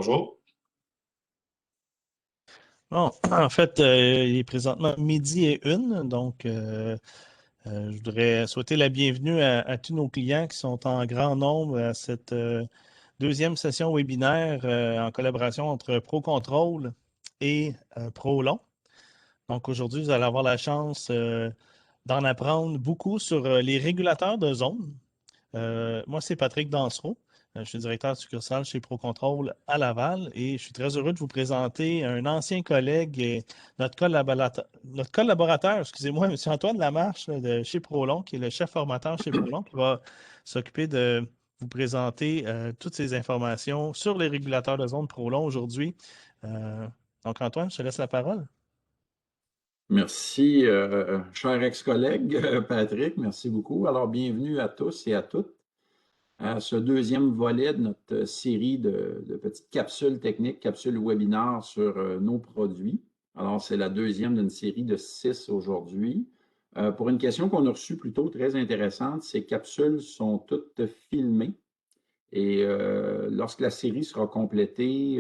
Bonjour. Bon, en fait, il est présentement midi et une, donc je voudrais souhaiter la bienvenue à tous nos clients qui sont en grand nombre à cette deuxième session webinaire en collaboration entre ProControl et ProLon. Donc aujourd'hui, vous allez avoir la chance d'en apprendre beaucoup sur les régulateurs de zone. Moi, c'est Patrick Dansereau. Je suis directeur de succursale chez ProControl à Laval et je suis très heureux de vous présenter un ancien collègue et notre collaborateur, excusez-moi, M. Antoine Lamarche de chez ProLon, qui est le chef formateur chez ProLon, qui va s'occuper de vous présenter toutes ces informations sur les régulateurs de zone ProLon aujourd'hui. Donc, Antoine, je te laisse la parole. Merci, cher ex-collègue Patrick, merci beaucoup. Alors, bienvenue à tous et à toutes à ce deuxième volet de notre série de petites capsules techniques, capsules webinaires sur nos produits. Alors, c'est la deuxième d'une série de 6 aujourd'hui. Pour une question qu'on a reçue plutôt très intéressante, ces capsules sont toutes filmées et lorsque la série sera complétée,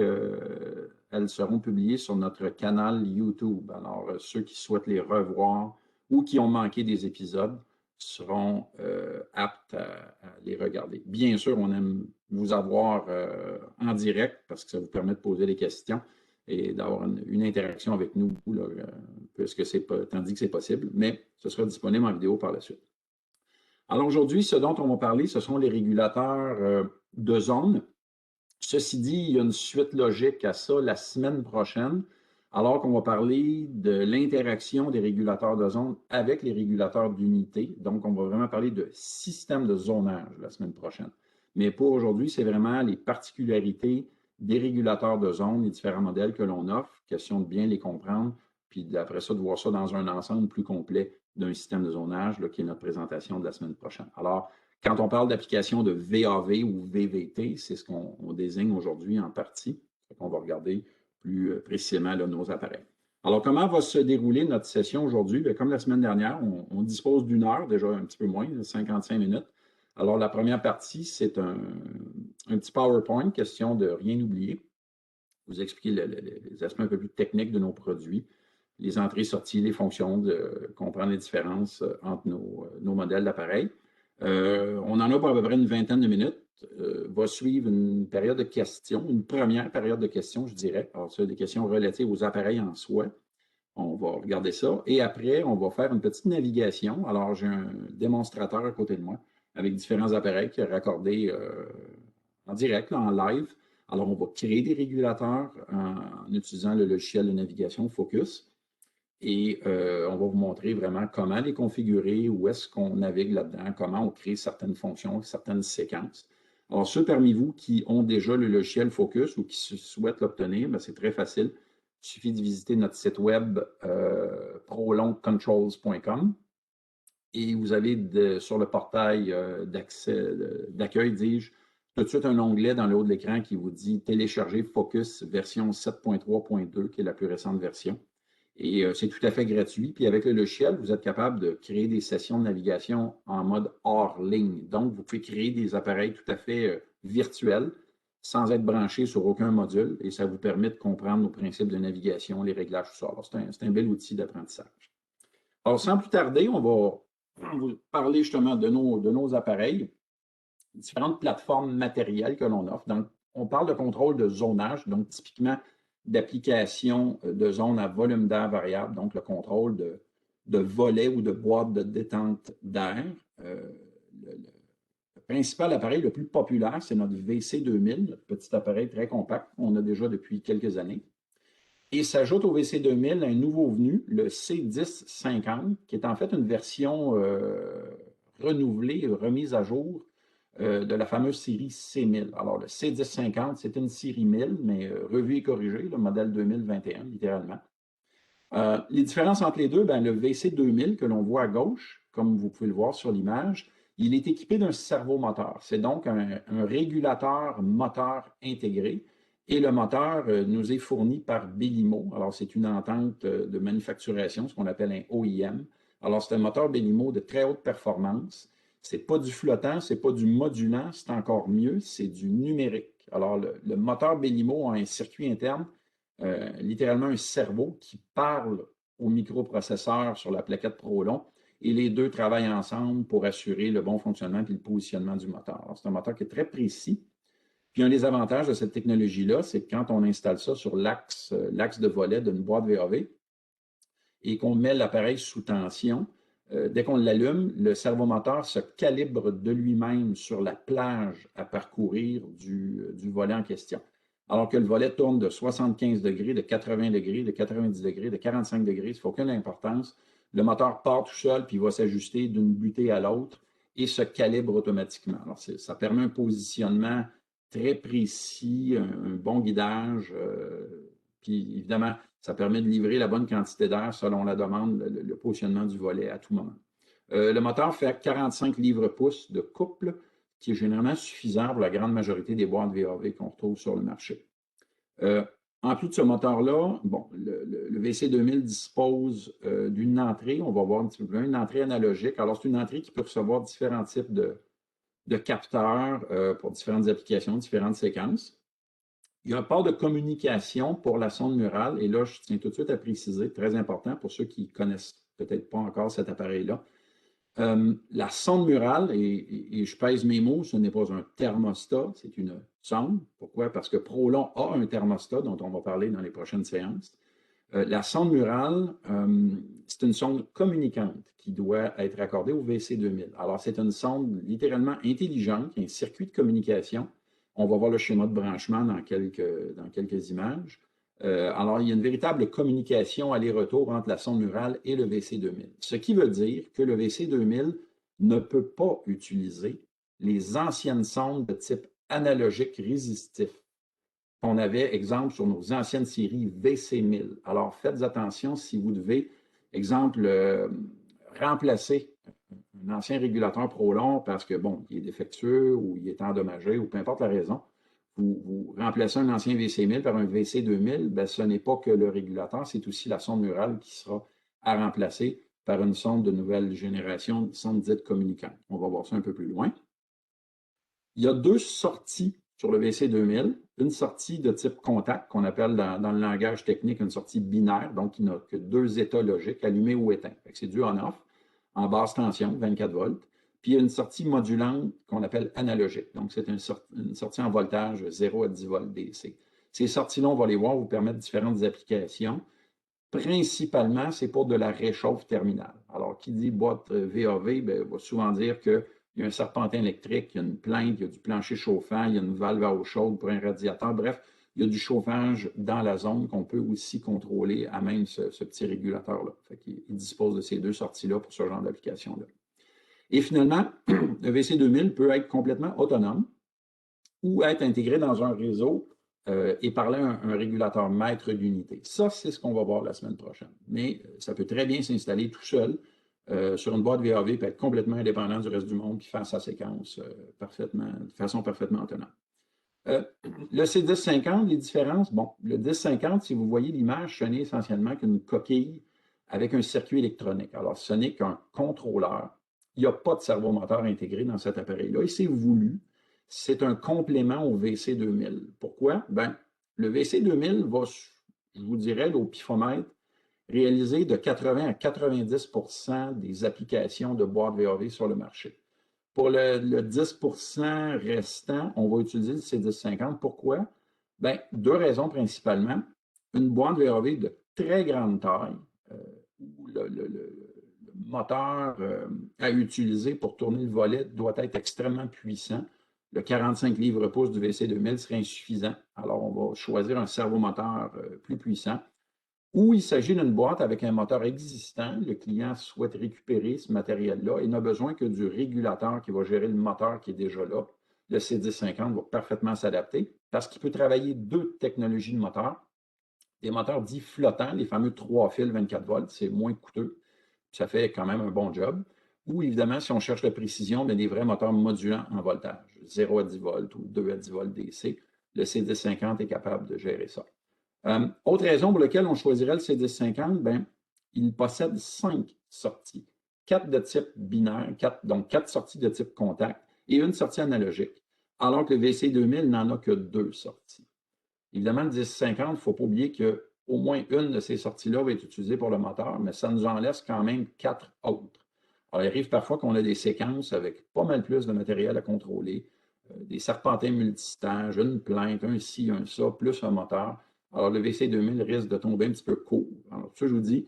elles seront publiées sur notre canal YouTube. Alors, ceux qui souhaitent les revoir ou qui ont manqué des épisodes seront aptes à les regarder. Bien sûr, on aime vous avoir en direct parce que ça vous permet de poser des questions et d'avoir une interaction avec nous, là, puisque tandis que c'est possible, mais ce sera disponible en vidéo par la suite. Alors aujourd'hui, ce dont on va parler, ce sont les régulateurs de zone. Ceci dit, il y a une suite logique à ça la semaine prochaine, alors qu'on va parler de l'interaction des régulateurs de zone avec les régulateurs d'unité. Donc, on va vraiment parler de système de zonage la semaine prochaine. Mais pour aujourd'hui, c'est vraiment les particularités des régulateurs de zone, les différents modèles que l'on offre, question de bien les comprendre, puis après ça, de voir ça dans un ensemble plus complet d'un système de zonage, là, qui est notre présentation de la semaine prochaine. Alors, quand on parle d'application de VAV ou VVT, c'est ce qu'on désigne aujourd'hui en partie. On va regarder plus précisément là, nos appareils. Alors, comment va se dérouler notre session aujourd'hui? Comme la semaine dernière, on dispose d'une heure, déjà un petit peu moins, 55 minutes. Alors, la première partie, c'est un petit PowerPoint, question de rien oublier. Vous expliquer les aspects un peu plus techniques de nos produits, les entrées, sorties, les fonctions, de comprendre les différences entre nos modèles d'appareils. On en a pour à peu près une vingtaine de minutes. Va suivre une période de questions, une première période de questions, je dirais. Alors, c'est des questions relatives aux appareils en soi. On va regarder ça. Et après, on va faire une petite navigation. Alors, j'ai un démonstrateur à côté de moi avec différents appareils qui est raccordé en direct, là, en live. Alors, on va créer des régulateurs en utilisant le logiciel de navigation Focus. Et on va vous montrer vraiment comment les configurer, où est-ce qu'on navigue là-dedans, comment on crée certaines fonctions, certaines séquences. Alors, ceux parmi vous qui ont déjà le logiciel Focus ou qui souhaitent l'obtenir, c'est très facile. Il suffit de visiter notre site web prolongcontrols.com et vous avez sur le portail d'accueil, dis-je, tout de suite un onglet dans le haut de l'écran qui vous dit « Télécharger Focus version 7.3.2 » qui est la plus récente version. Et c'est tout à fait gratuit. Puis avec le logiciel, vous êtes capable de créer des sessions de navigation en mode hors ligne. Donc, vous pouvez créer des appareils tout à fait virtuels sans être branchés sur aucun module et ça vous permet de comprendre nos principes de navigation, les réglages, tout ça. Alors, c'est un bel outil d'apprentissage. Alors, sans plus tarder, on va vous parler justement de nos appareils, différentes plateformes matérielles que l'on offre. Donc, on parle de contrôle de zonage, donc typiquement d'application de zone à volume d'air variable, donc le contrôle de volets ou de boîtes de détente d'air. Le principal appareil le plus populaire, c'est notre VC2000, notre petit appareil très compact qu'on a déjà depuis quelques années. Et s'ajoute au VC2000 un nouveau venu, le C1050, qui est en fait une version renouvelée, remise à jour de la fameuse série C1000. Alors, le C1050, c'est une série 1000, mais revue et corrigée, le modèle 2021, littéralement. Les différences entre les deux, le VC2000 que l'on voit à gauche, comme vous pouvez le voir sur l'image, il est équipé d'un servomoteur. C'est donc un régulateur moteur intégré. Et le moteur nous est fourni par Belimo. Alors, c'est une entente de manufacturation, ce qu'on appelle un OEM. Alors, c'est un moteur Belimo de très haute performance. Ce n'est pas du flottant, ce n'est pas du modulant, c'est encore mieux, c'est du numérique. Alors, le moteur Belimo a un circuit interne, littéralement un cerveau qui parle au microprocesseur sur la plaquette Prolon, et les deux travaillent ensemble pour assurer le bon fonctionnement et le positionnement du moteur. C'est un moteur qui est très précis. Puis un des avantages de cette technologie-là, c'est que quand on installe ça sur l'axe de volet d'une boîte VAV et qu'on met l'appareil sous tension, dès qu'on l'allume, le servomoteur se calibre de lui-même sur la plage à parcourir du volet en question. Alors que le volet tourne de 75 degrés, de 80 degrés, de 90 degrés, de 45 degrés, ça ne fait aucune importance. Le moteur part tout seul, puis il va s'ajuster d'une butée à l'autre et se calibre automatiquement. Alors, ça permet un positionnement très précis, un bon guidage, puis évidemment, ça permet de livrer la bonne quantité d'air selon la demande, le positionnement du volet à tout moment. Le moteur fait 45 livres-pouces de couple, qui est généralement suffisant pour la grande majorité des boîtes VAV qu'on retrouve sur le marché. En plus de ce moteur-là, bon, le VC2000 dispose d'une entrée, on va voir un petit peu plus loin, une entrée analogique. Alors, c'est une entrée qui peut recevoir différents types de capteurs pour différentes applications, différentes séquences. Il y a un port de communication pour la sonde murale, et là, je tiens tout de suite à préciser, très important pour ceux qui ne connaissent peut-être pas encore cet appareil-là. La sonde murale, et je pèse mes mots, ce n'est pas un thermostat, c'est une sonde. Pourquoi? Parce que Prolon a un thermostat dont on va parler dans les prochaines séances. La sonde murale, c'est une sonde communicante qui doit être accordée au VC2000. Alors, c'est une sonde littéralement intelligente, qui a un circuit de communication. On va voir le schéma de branchement dans quelques images. Alors, il y a une véritable communication aller-retour entre la sonde murale et le VC2000. Ce qui veut dire que le VC2000 ne peut pas utiliser les anciennes sondes de type analogique résistif qu'on avait, exemple, sur nos anciennes séries VC1000. Alors, faites attention si vous devez, exemple, remplacer un ancien régulateur Prolon parce que, bon, il est défectueux ou il est endommagé ou peu importe la raison. Vous remplacez un ancien VC1000 par un VC2000, bien, ce n'est pas que le régulateur, c'est aussi la sonde murale qui sera à remplacer par une sonde de nouvelle génération, une sonde dite communicante. On va voir ça un peu plus loin. Il y a deux sorties sur le VC2000, une sortie de type contact, qu'on appelle dans le langage technique une sortie binaire, donc qui n'a que deux états logiques, allumé ou éteint. C'est du on-off, en basse tension, 24 volts. Puis il y a une sortie modulante qu'on appelle analogique. Donc, c'est une sortie en voltage 0 à 10 volts DC. Ces sorties-là, on va les voir, vous permettre différentes applications. Principalement, c'est pour de la réchauffe terminale. Alors, qui dit boîte VAV, bien, va souvent dire qu'il y a un serpentin électrique, il y a une plainte, il y a du plancher chauffant, il y a une valve à eau chaude pour un radiateur. Bref, il y a du chauffage dans la zone qu'on peut aussi contrôler à même ce petit régulateur-là. Il dispose de ces deux sorties-là pour ce genre d'application-là. Et finalement, le VC2000 peut être complètement autonome ou être intégré dans un réseau et parler à un régulateur maître d'unité. Ça, c'est ce qu'on va voir la semaine prochaine. Mais ça peut très bien s'installer tout seul sur une boîte VAV et être complètement indépendant du reste du monde puis faire sa séquence de façon parfaitement autonome. Le C1050, les différences, bon, le 1050, si vous voyez l'image, ce n'est essentiellement qu'une coquille avec un circuit électronique. Alors, ce n'est qu'un contrôleur. Il n'y a pas de servomoteur intégré dans cet appareil-là et c'est voulu. C'est un complément au VC2000. Pourquoi? Bien, le VC2000 va, je vous dirais, au pifomètre, réaliser de 80 à 90 des applications de boîtes VAV sur le marché. Pour le 10 restant, on va utiliser le C1050. Pourquoi? Bien, deux raisons principalement. Une boîte VAV de très grande taille, où le moteur à utiliser pour tourner le volet doit être extrêmement puissant. Le 45 livres-pouces du VC2000 serait insuffisant. Alors, on va choisir un servomoteur plus puissant. Ou il s'agit d'une boîte avec un moteur existant. Le client souhaite récupérer ce matériel-là et n'a besoin que du régulateur qui va gérer le moteur qui est déjà là. Le C1050 va parfaitement s'adapter parce qu'il peut travailler deux technologies de moteur. Des moteurs dits flottants, les fameux 3 fils 24 volts, c'est moins coûteux. Ça fait quand même un bon job. Ou évidemment, si on cherche la précision, bien, des vrais moteurs modulants en voltage, 0 à 10 volts ou 2 à 10 volts DC. Le C1050 est capable de gérer ça. Autre raison pour laquelle on choisirait le C1050, bien, il possède 5 sorties. 4 de type binaire, donc 4 sorties de type contact et une sortie analogique. alors que le VC2000 n'en a que 2 sorties. Évidemment, le 1050, il ne faut pas oublier qu'au moins une de ces sorties-là va être utilisée pour le moteur, mais ça nous en laisse quand même 4 autres. Alors, il arrive parfois qu'on a des séquences avec pas mal plus de matériel à contrôler, des serpentins multistages, une plainte, un ci, un ça, plus un moteur. Alors, le VC2000 risque de tomber un petit peu court. Alors, ça, je vous dis,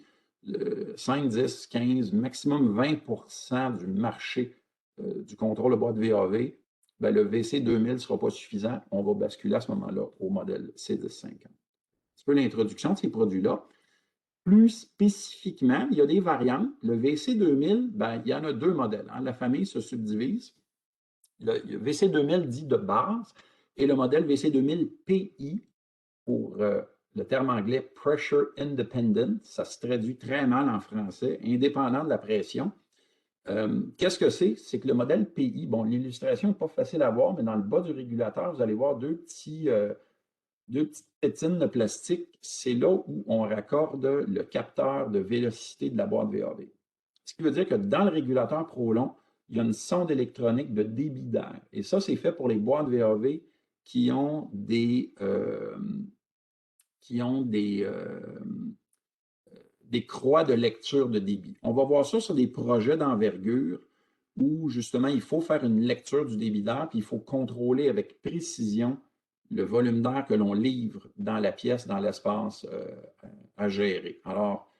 5, 10, 15, maximum 20% du marché du contrôle de boîte VAV, ben, le VC2000 ne sera pas suffisant. On va basculer à ce moment-là au modèle C1050. C'est un peu l'introduction de ces produits-là. Plus spécifiquement, il y a des variantes. Le VC2000, ben, il y en a 2 modèles. Hein. La famille se subdivise. Le VC2000 dit de base et le modèle VC2000 PI pour le terme anglais Pressure Independent. Ça se traduit très mal en français, indépendant de la pression. Qu'est-ce que c'est? C'est que le modèle PI, bon, l'illustration n'est pas facile à voir, mais dans le bas du régulateur, vous allez voir deux petites tétines de plastique. C'est là où on raccorde le capteur de vélocité de la boîte VAV. Ce qui veut dire que dans le régulateur Prolon, il y a une sonde électronique de débit d'air. Et ça, c'est fait pour les boîtes VAV qui ont des croix de lecture de débit. On va voir ça sur des projets d'envergure où, justement, il faut faire une lecture du débit d'air, puis il faut contrôler avec précision le volume d'air que l'on livre dans la pièce, dans l'espace à gérer. Alors,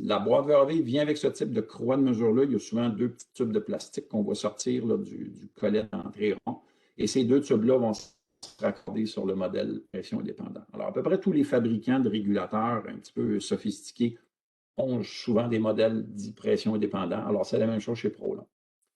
la boîte VAV vient avec ce type de croix de mesure-là. Il y a souvent 2 petits tubes de plastique qu'on va sortir là, du collet d'entrée rond. Et ces 2 tubes-là vont se raccorder sur le modèle pression indépendant. Alors, à peu près tous les fabricants de régulateurs un petit peu sophistiqués ont souvent des modèles dits pression indépendants. Alors, c'est la même chose chez Prolon.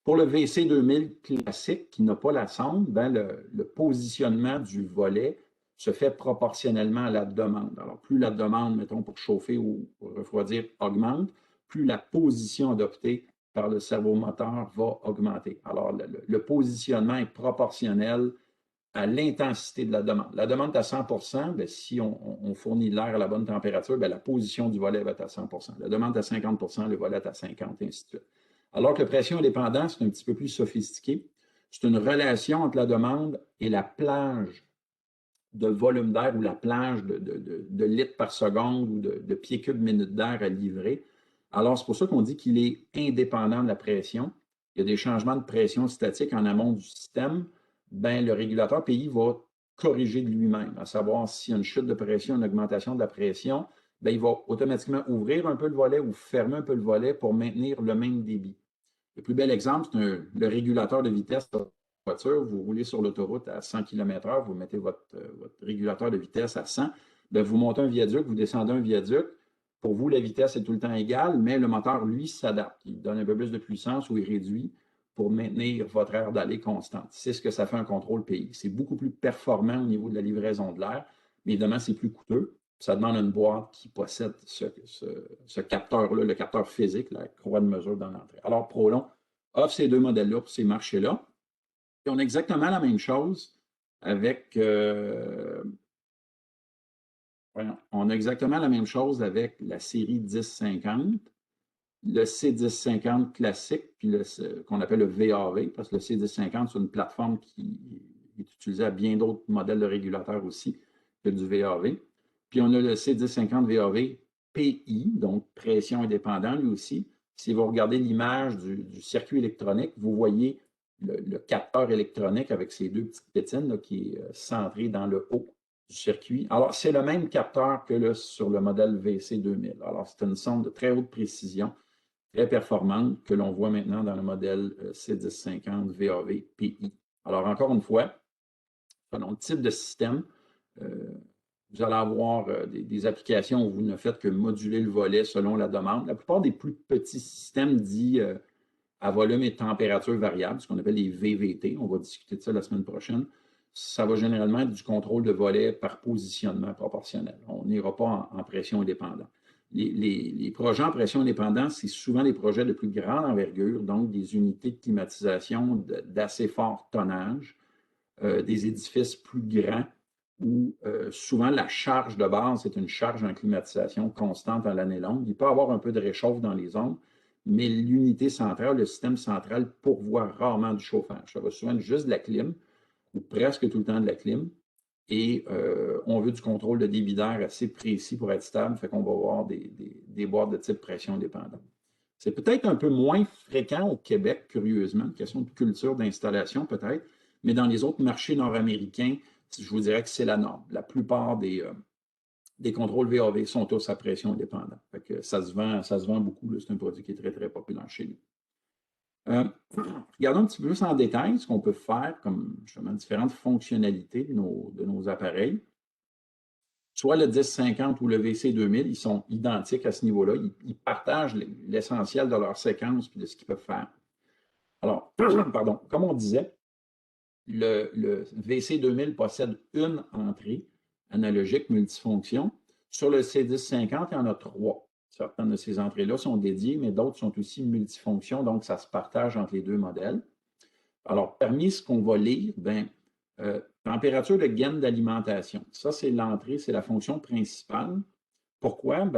Pour le VC2000 classique, qui n'a pas la sonde, ben le positionnement du volet se fait proportionnellement à la demande. Alors, plus la demande, mettons, pour chauffer ou pour refroidir augmente, plus la position adoptée par le servomoteur va augmenter. Alors, le positionnement est proportionnel à l'intensité de la demande. La demande est à 100 bien, si on fournit l'air à la bonne température, bien, la position du volet va être à 100 La demande est à 50 le volet est à 50 et ainsi de suite. Alors que la pression indépendante, c'est un petit peu plus sophistiqué. C'est une relation entre la demande et la plage de volume d'air ou la plage de litres par seconde ou de pieds cubes minutes d'air à livrer. Alors, c'est pour ça qu'on dit qu'il est indépendant de la pression. Il y a des changements de pression statique en amont du système. Ben, le régulateur PI va corriger de lui-même, à savoir s'il y a une chute de pression, une augmentation de la pression, ben, il va automatiquement ouvrir un peu le volet ou fermer un peu le volet pour maintenir le même débit. Le plus bel exemple, c'est le régulateur de vitesse de votre voiture. Vous roulez sur l'autoroute à 100 km/h, vous mettez votre régulateur de vitesse à 100, bien, vous montez un viaduc, vous descendez un viaduc. Pour vous, la vitesse est tout le temps égale, mais le moteur, lui, s'adapte. Il donne un peu plus de puissance ou il réduit pour maintenir votre aire d'aller constante. C'est ce que ça fait un contrôle PI. C'est beaucoup plus performant au niveau de la livraison de l'air, mais évidemment, c'est plus coûteux. Ça demande une boîte qui possède ce capteur-là, le capteur physique, la croix de mesure dans l'entrée. Alors, Prolon offre ces 2 modèles-là pour ces marchés-là. Et on a exactement la même chose avec on a exactement la même chose avec la série 1050, le C1050 classique, puis qu'on appelle le VAV, parce que le C1050, c'est une plateforme qui est utilisée à bien d'autres modèles de régulateurs aussi que du VAV. Puis on a le C1050 VAV PI, donc pression indépendante lui aussi. Si vous regardez l'image du circuit électronique, vous voyez le capteur électronique avec ces 2 petites pétines là, qui est centré dans le haut du circuit. Alors, c'est le même capteur que sur le modèle VC2000. Alors, c'est une sonde de très haute précision, très performante, que l'on voit maintenant dans le modèle C1050 VAV PI. Alors, encore une fois, selon le type de système, vous allez avoir des applications où vous ne faites que moduler le volet selon la demande. La plupart des plus petits systèmes dits à volume et température variable, ce qu'on appelle les VVT, on va discuter de ça la semaine prochaine, ça va généralement être du contrôle de volet par positionnement proportionnel. On n'ira pas en pression indépendante. Les projets en pression indépendante, c'est souvent des projets de plus grande envergure, donc des unités de climatisation d'assez fort tonnage, des édifices plus grands, où souvent la charge de base est une charge en climatisation constante à l'année longue. Il peut y avoir un peu de réchauffe dans les zones, mais l'unité centrale, le système central pourvoit rarement du chauffage. Ça va souvent être juste de la clim. ou presque tout le temps de la clim. Et on veut du contrôle de débit d'air assez précis pour être stable, fait qu'on va avoir des boîtes de type pression dépendante. C'est peut-être un peu moins fréquent au Québec, curieusement, une question de culture d'installation peut-être, mais dans les autres marchés nord-américains, je vous dirais que c'est la norme. La plupart des contrôles VAV sont tous à pression dépendante. Fait que ça se vend beaucoup. C'est un produit qui est très, très populaire chez nous. Regardons un petit peu plus en détail ce qu'on peut faire comme justement différentes fonctionnalités de nos appareils. Soit le 1050 ou le VC2000, ils sont identiques à ce niveau-là. Ils partagent l'essentiel de leur séquence et de ce qu'ils peuvent faire. Alors, pardon, comme on disait, le VC2000 possède une entrée analogique multifonction. Sur le C1050, il y en a 3. Certaines de ces entrées-là sont dédiées, mais d'autres sont aussi multifonctions, donc ça se partage entre les deux modèles. Alors, parmi ce qu'on va lire, température de gaine d'alimentation. Ça, c'est l'entrée, c'est la fonction principale. Pourquoi?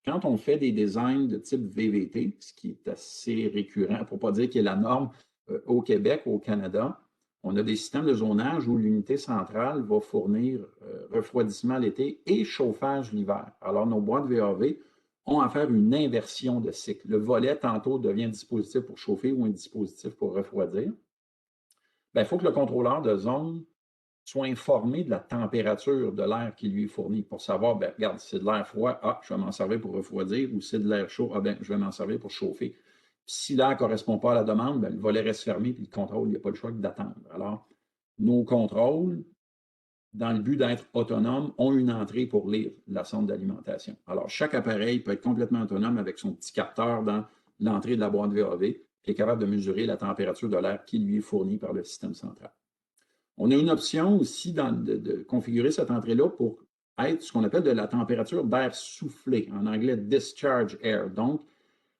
Quand on fait des designs de type VVT, ce qui est assez récurrent, pour ne pas dire qu'il y a la norme au Québec ou au Canada, on a des systèmes de zonage où l'unité centrale va fournir refroidissement l'été et chauffage l'hiver. Alors, nos boîtes VAV ont à faire une inversion de cycle. Le volet, tantôt, devient un dispositif pour chauffer ou un dispositif pour refroidir. Il faut que le contrôleur de zone soit informé de la température de l'air qui lui est fourni pour savoir, regarde, si c'est de l'air froid, je vais m'en servir pour refroidir, ou si c'est de l'air chaud, je vais m'en servir pour chauffer. Puis, si l'air ne correspond pas à la demande, le volet reste fermé, puis le contrôle, il n'y a pas le choix que d'attendre. Alors, nos contrôles, dans le but d'être autonomes, ont une entrée pour lire la sonde d'alimentation. Alors, chaque appareil peut être complètement autonome avec son petit capteur dans l'entrée de la boîte VAV, qui est capable de mesurer la température de l'air qui lui est fournie par le système central. On a une option aussi de configurer cette entrée-là pour être ce qu'on appelle de la température d'air soufflé, en anglais discharge air. Donc,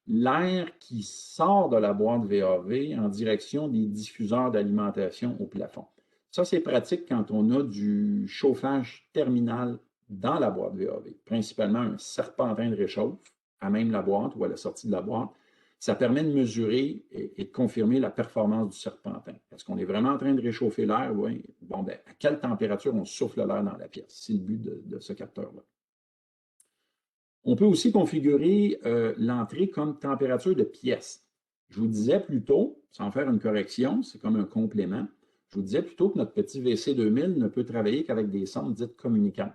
l'air qui sort de la boîte VAV en direction des diffuseurs d'alimentation au plafond. Ça, c'est pratique quand on a du chauffage terminal dans la boîte VAV, principalement un serpentin de réchauffe à même la boîte ou à la sortie de la boîte. Ça permet de mesurer et de confirmer la performance du serpentin. Est-ce qu'on est vraiment en train de réchauffer l'air? Oui. Bon, à quelle température on souffle l'air dans la pièce? C'est le but de ce capteur-là. On peut aussi configurer l'entrée comme température de pièce. Je vous disais plus tôt, sans faire une correction, c'est comme un complément, je vous disais plutôt que notre petit VC2000 ne peut travailler qu'avec des sondes dites communicantes.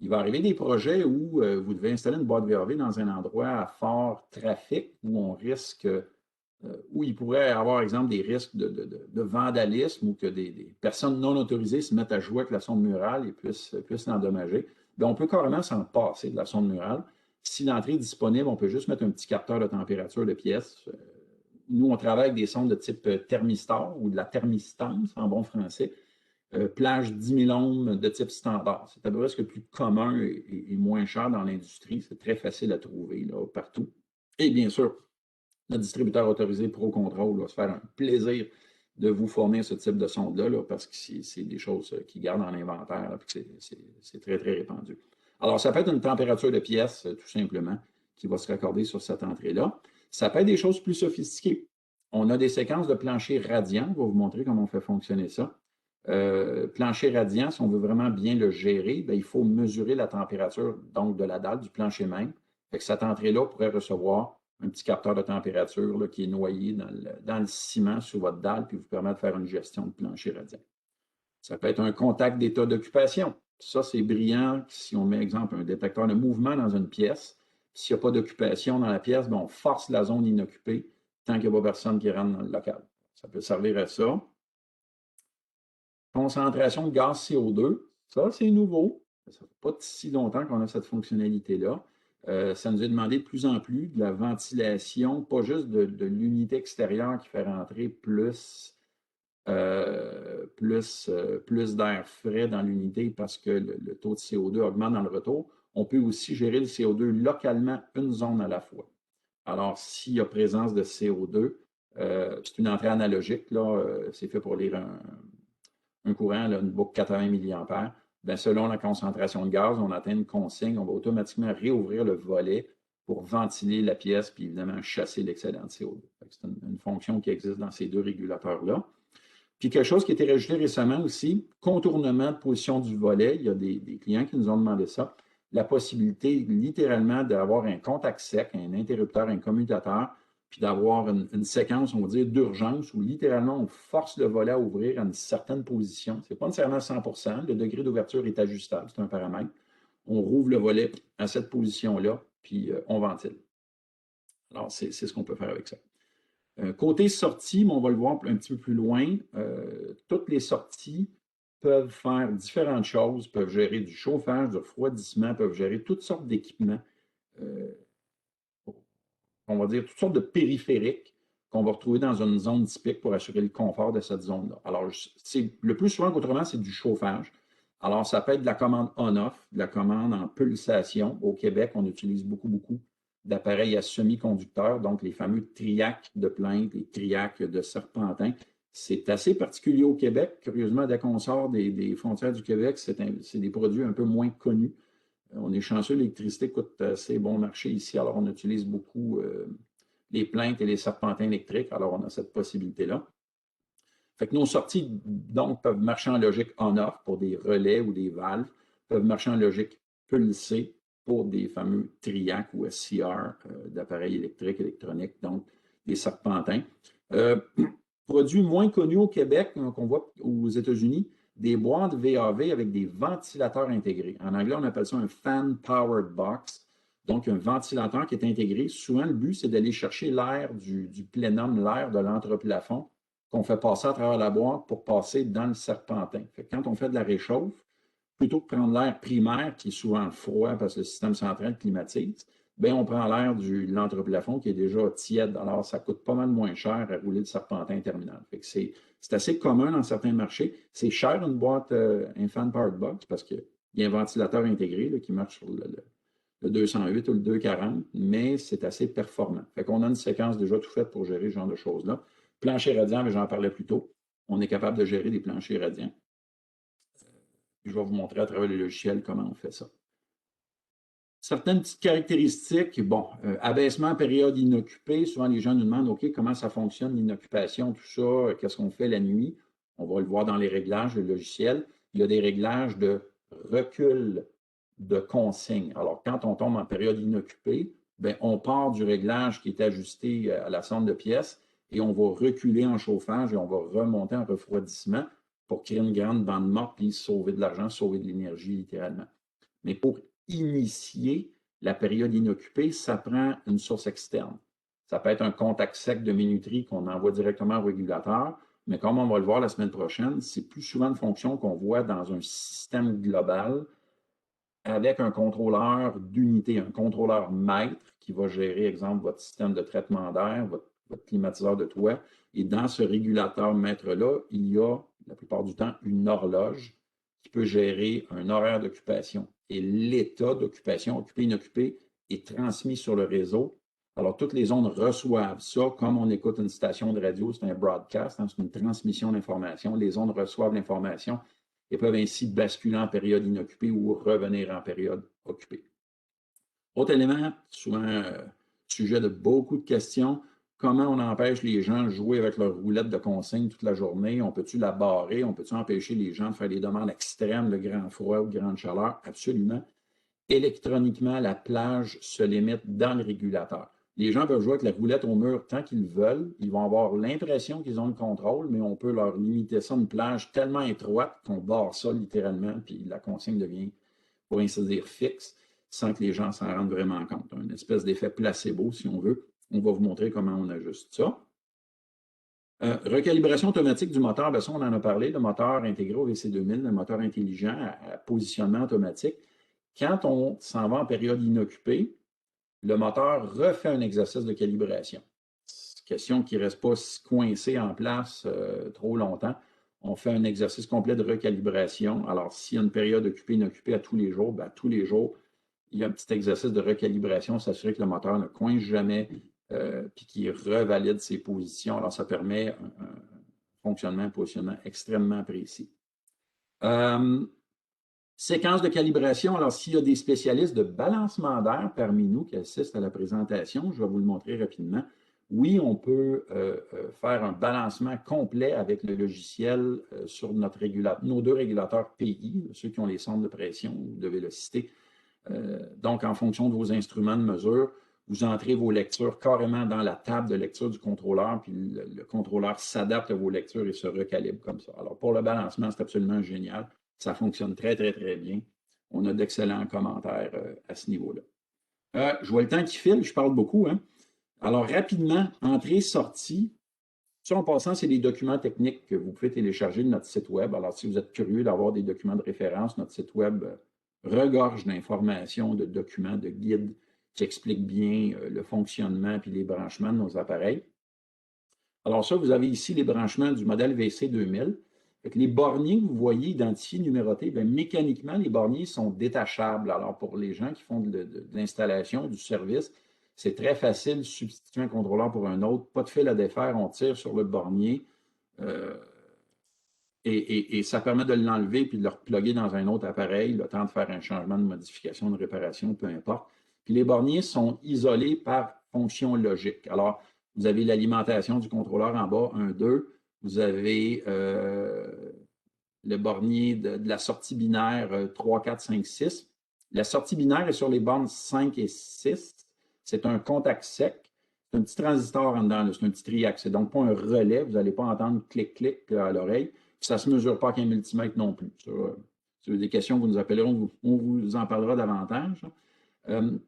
Il va arriver des projets où vous devez installer une boîte VAV dans un endroit à fort trafic où on risque, où il pourrait y avoir, exemple, des risques de vandalisme ou que des personnes non autorisées se mettent à jouer avec la sonde murale et puissent l'endommager. On peut carrément s'en passer de la sonde murale. Si l'entrée est disponible, on peut juste mettre un petit capteur de température de pièce. Nous, on travaille avec des sondes de type thermistor ou de la thermistance en bon français. Plage 10 000 ohms de type standard. C'est à peu près ce que le plus commun et moins cher dans l'industrie. C'est très facile à trouver là, partout. Et bien sûr, le distributeur autorisé ProControl va se faire un plaisir de vous fournir ce type de sonde-là parce que c'est des choses qu'ils gardent en inventaire et c'est très, très répandu. Alors, ça peut être une température de pièce, tout simplement, qui va se raccorder sur cette entrée-là. Ça peut être des choses plus sophistiquées. On a des séquences de plancher radiant. Je vais vous montrer comment on fait fonctionner ça. Plancher radiant, si on veut vraiment bien le gérer, il faut mesurer la température donc de la dalle, du plancher même. Fait que cette entrée-là pourrait recevoir un petit capteur de température là, qui est noyé dans le ciment sur votre dalle, puis vous permet de faire une gestion de plancher radiant. Ça peut être un contact d'état d'occupation. Ça, c'est brillant si on met, exemple, un détecteur de mouvement dans une pièce. S'il n'y a pas d'occupation dans la pièce, on force la zone inoccupée tant qu'il n'y a pas personne qui rentre dans le local. Ça peut servir à ça. Concentration de gaz CO2, ça, c'est nouveau. Ça ne fait pas si longtemps qu'on a cette fonctionnalité-là. Ça nous est demandé de plus en plus de la ventilation, pas juste de l'unité extérieure qui fait rentrer plus d'air frais dans l'unité parce que le taux de CO2 augmente dans le retour. On peut aussi gérer le CO2 localement, une zone à la fois. Alors, s'il y a présence de CO2, c'est une entrée analogique, c'est fait pour lire un courant, là, une boucle 80 mA, selon la concentration de gaz, on atteint une consigne, on va automatiquement réouvrir le volet pour ventiler la pièce, puis évidemment chasser l'excédent de CO2. C'est une fonction qui existe dans ces deux régulateurs-là. Puis quelque chose qui a été rajouté récemment aussi, contournement de position du volet. Il y a des clients qui nous ont demandé ça. La possibilité littéralement d'avoir un contact sec, un interrupteur, un commutateur, puis d'avoir une séquence, on va dire, d'urgence où littéralement on force le volet à ouvrir à une certaine position. Ce n'est pas nécessairement 100%. Le degré d'ouverture est ajustable, c'est un paramètre. On rouvre le volet à cette position-là, puis on ventile. Alors, c'est ce qu'on peut faire avec ça. Côté sortie, on va le voir un petit peu plus loin, toutes les sorties peuvent faire différentes choses, peuvent gérer du chauffage, du refroidissement, peuvent gérer toutes sortes d'équipements, on va dire toutes sortes de périphériques qu'on va retrouver dans une zone typique pour assurer le confort de cette zone-là. Alors, le plus souvent qu'autrement, c'est du chauffage. Alors, ça peut être de la commande on-off, de la commande en pulsation. Au Québec, on utilise beaucoup d'appareils à semi-conducteurs, donc les fameux triacs de plainte, les triacs de serpentin. C'est assez particulier au Québec. Curieusement, dès qu'on sort des frontières du Québec, c'est des produits un peu moins connus. On est chanceux, l'électricité coûte assez bon marché ici, alors on utilise beaucoup les plaintes et les serpentins électriques, alors on a cette possibilité-là. Fait que nos sorties, donc, peuvent marcher en logique on-off pour des relais ou des valves, peuvent marcher en logique pulsée pour des fameux triacs ou SCR d'appareils électriques, électroniques, donc des serpentins. Produits moins connus au Québec, qu'on voit aux États-Unis, des boîtes VAV avec des ventilateurs intégrés. En anglais, on appelle ça un Fan Powered Box. Donc, un ventilateur qui est intégré. Souvent, le but, c'est d'aller chercher l'air du plénum, l'air de l'entreplafond qu'on fait passer à travers la boîte pour passer dans le serpentin. Fait que quand on fait de la réchauffe, plutôt que de prendre l'air primaire, qui est souvent froid parce que le système central climatise, bien, on prend l'air de l'entreplafond qui est déjà tiède. Alors, ça coûte pas mal moins cher à rouler le serpentin terminal. Fait que c'est assez commun dans certains marchés. C'est cher une boîte, un Fan Powered Box, parce qu'il y a un ventilateur intégré là, qui marche sur le 208 ou le 240, mais c'est assez performant. Fait qu'on a une séquence déjà tout faite pour gérer ce genre de choses-là. Plancher radiant, mais j'en parlais plus tôt. On est capable de gérer des planchers radiants. Je vais vous montrer à travers le logiciel comment on fait ça. Certaines petites caractéristiques, bon, abaissement période inoccupée, souvent les gens nous demandent, OK, comment ça fonctionne l'inoccupation, tout ça, qu'est-ce qu'on fait la nuit? On va le voir dans les réglages, le logiciel. Il y a des réglages de recul de consigne. Alors, quand on tombe en période inoccupée, bien, on part du réglage qui est ajusté à la sonde de pièces et on va reculer en chauffage et on va remonter en refroidissement pour créer une grande bande morte puis sauver de l'argent, sauver de l'énergie littéralement. Mais pour initier la période inoccupée, ça prend une source externe. Ça peut être un contact sec de minuterie qu'on envoie directement au régulateur, mais comme on va le voir la semaine prochaine, c'est plus souvent une fonction qu'on voit dans un système global avec un contrôleur d'unité, un contrôleur maître qui va gérer, exemple, votre système de traitement d'air, votre climatiseur de toit. Et dans ce régulateur maître-là, il y a, la plupart du temps, une horloge qui peut gérer un horaire d'occupation. Et l'état d'occupation, occupé, inoccupé, est transmis sur le réseau. Alors, toutes les zones reçoivent ça, comme on écoute une station de radio, c'est un broadcast, hein, c'est une transmission d'information. Les zones reçoivent l'information et peuvent ainsi basculer en période inoccupée ou revenir en période occupée. Autre élément, souvent sujet de beaucoup de questions, comment on empêche les gens de jouer avec leur roulette de consigne toute la journée? On peut-tu la barrer? On peut-tu empêcher les gens de faire des demandes extrêmes de grand froid ou de grande chaleur? Absolument. Électroniquement, la plage se limite dans le régulateur. Les gens peuvent jouer avec la roulette au mur tant qu'ils veulent. Ils vont avoir l'impression qu'ils ont le contrôle, mais on peut leur limiter ça à une plage tellement étroite qu'on barre ça littéralement, puis la consigne devient, pour ainsi dire, fixe, sans que les gens s'en rendent vraiment compte. Une espèce d'effet placebo, si on veut. On va vous montrer comment on ajuste ça. Recalibration automatique du moteur, bien ça, on en a parlé, le moteur intégré au VC2000, le moteur intelligent à positionnement automatique. Quand on s'en va en période inoccupée, le moteur refait un exercice de calibration. Question qu'il ne reste pas coincé en place trop longtemps. On fait un exercice complet de recalibration. Alors, s'il y a une période occupée, inoccupée à tous les jours, bien, tous les jours, il y a un petit exercice de recalibration, s'assurer que le moteur ne coince jamais, puis qu'il revalide ses positions. Alors, ça permet un fonctionnement, un positionnement extrêmement précis. Séquence de calibration. Alors, s'il y a des spécialistes de balancement d'air parmi nous qui assistent à la présentation, je vais vous le montrer rapidement. Oui, on peut faire un balancement complet avec le logiciel sur nos deux régulateurs PI, ceux qui ont les centres de pression, vous devez le citer. Donc, en fonction de vos instruments de mesure, vous entrez vos lectures carrément dans la table de lecture du contrôleur, puis le contrôleur s'adapte à vos lectures et se recalibre comme ça. Alors, pour le balancement, c'est absolument génial. Ça fonctionne très, très, très bien. On a d'excellents commentaires à ce niveau-là. Je vois le temps qui file, je parle beaucoup, hein? Alors, rapidement, entrée, sortie. Ça, en passant, c'est des documents techniques que vous pouvez télécharger de notre site Web. Alors, si vous êtes curieux d'avoir des documents de référence, notre site Web regorge d'informations, de documents, de guides qui expliquent bien le fonctionnement et les branchements de nos appareils. Alors ça, vous avez ici les branchements du modèle VC2000. Les borniers que vous voyez identifiés, numérotés, bien, mécaniquement, les borniers sont détachables. Alors, pour les gens qui font de l'installation, du service, c'est très facile de substituer un contrôleur pour un autre. Pas de fil à défaire, on tire sur le bornier et ça permet de l'enlever puis de le reploguer dans un autre appareil, le temps de faire un changement de modification, de réparation, peu importe. Puis les borniers sont isolés par fonction logique. Alors, vous avez l'alimentation du contrôleur en bas, 1, 2. Vous avez le bornier de la sortie binaire 3, 4, 5, 6. La sortie binaire est sur les bornes 5 et 6. C'est un contact sec. C'est un petit transistor en dedans, c'est un petit triac. C'est donc pas un relais. Vous n'allez pas entendre clic-clic à l'oreille. Ça ne se mesure pas qu'un multimètre non plus. C'est des questions que vous nous appellerons, on vous en parlera davantage.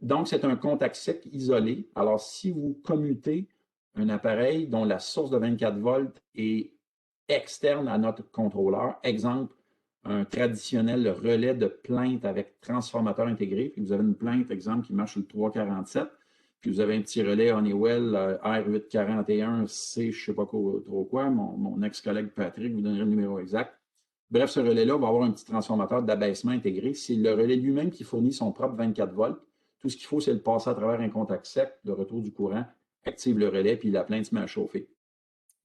Donc, c'est un contact sec isolé. Alors, si vous commutez un appareil dont la source de 24 volts est externe à notre contrôleur, exemple, un traditionnel relais de plainte avec transformateur intégré, puis vous avez une plainte, exemple, qui marche sur le 347, puis vous avez un petit relais Honeywell R841C, je ne sais pas trop quoi, mon ex-collègue Patrick vous donnerait le numéro exact. Bref, ce relais-là va avoir un petit transformateur d'abaissement intégré. C'est le relais lui-même qui fournit son propre 24 volts. Tout ce qu'il faut, c'est le passer à travers un contact sec, le retour du courant, active le relais, puis la plainte se met à chauffer.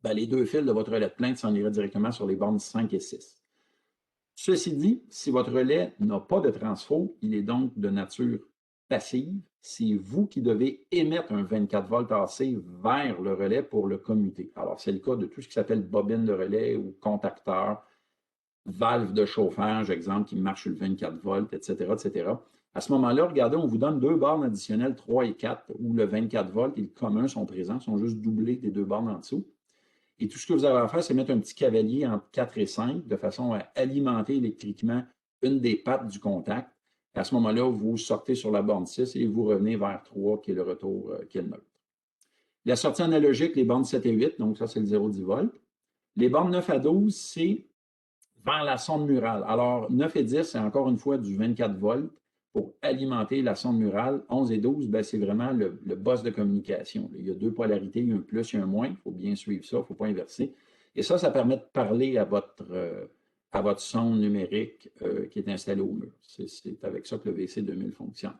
Bien, les deux fils de votre relais de plainte s'en iraient directement sur les bornes 5 et 6. Ceci dit, si votre relais n'a pas de transfo, il est donc de nature passive. C'est vous qui devez émettre un 24 volts AC vers le relais pour le commuter. Alors, c'est le cas de tout ce qui s'appelle bobine de relais ou contacteur, valve de chauffage, exemple, qui marche sur le 24 volts, etc., etc. À ce moment-là, regardez, on vous donne deux bornes additionnelles 3 et 4 où le 24 volts et le commun sont présents, sont juste doublés des deux bornes en dessous. Et tout ce que vous avez à faire, c'est mettre un petit cavalier entre 4 et 5 de façon à alimenter électriquement une des pattes du contact. À ce moment-là, vous sortez sur la borne 6 et vous revenez vers 3, qui est le retour, qui est le neutre. La sortie analogique, les bornes 7 et 8, donc ça, c'est le 0,10 volts. Les bornes 9 à 12, c'est vers la sonde murale. Alors, 9 et 10, c'est encore une fois du 24 volts pour alimenter la sonde murale. 11 et 12, ben, c'est vraiment le boss de communication. Il y a deux polarités, il y a un plus et un moins. Il faut bien suivre ça, il ne faut pas inverser. Et ça permet de parler à votre sonde numérique qui est installée au mur. C'est avec ça que le VC2000 fonctionne.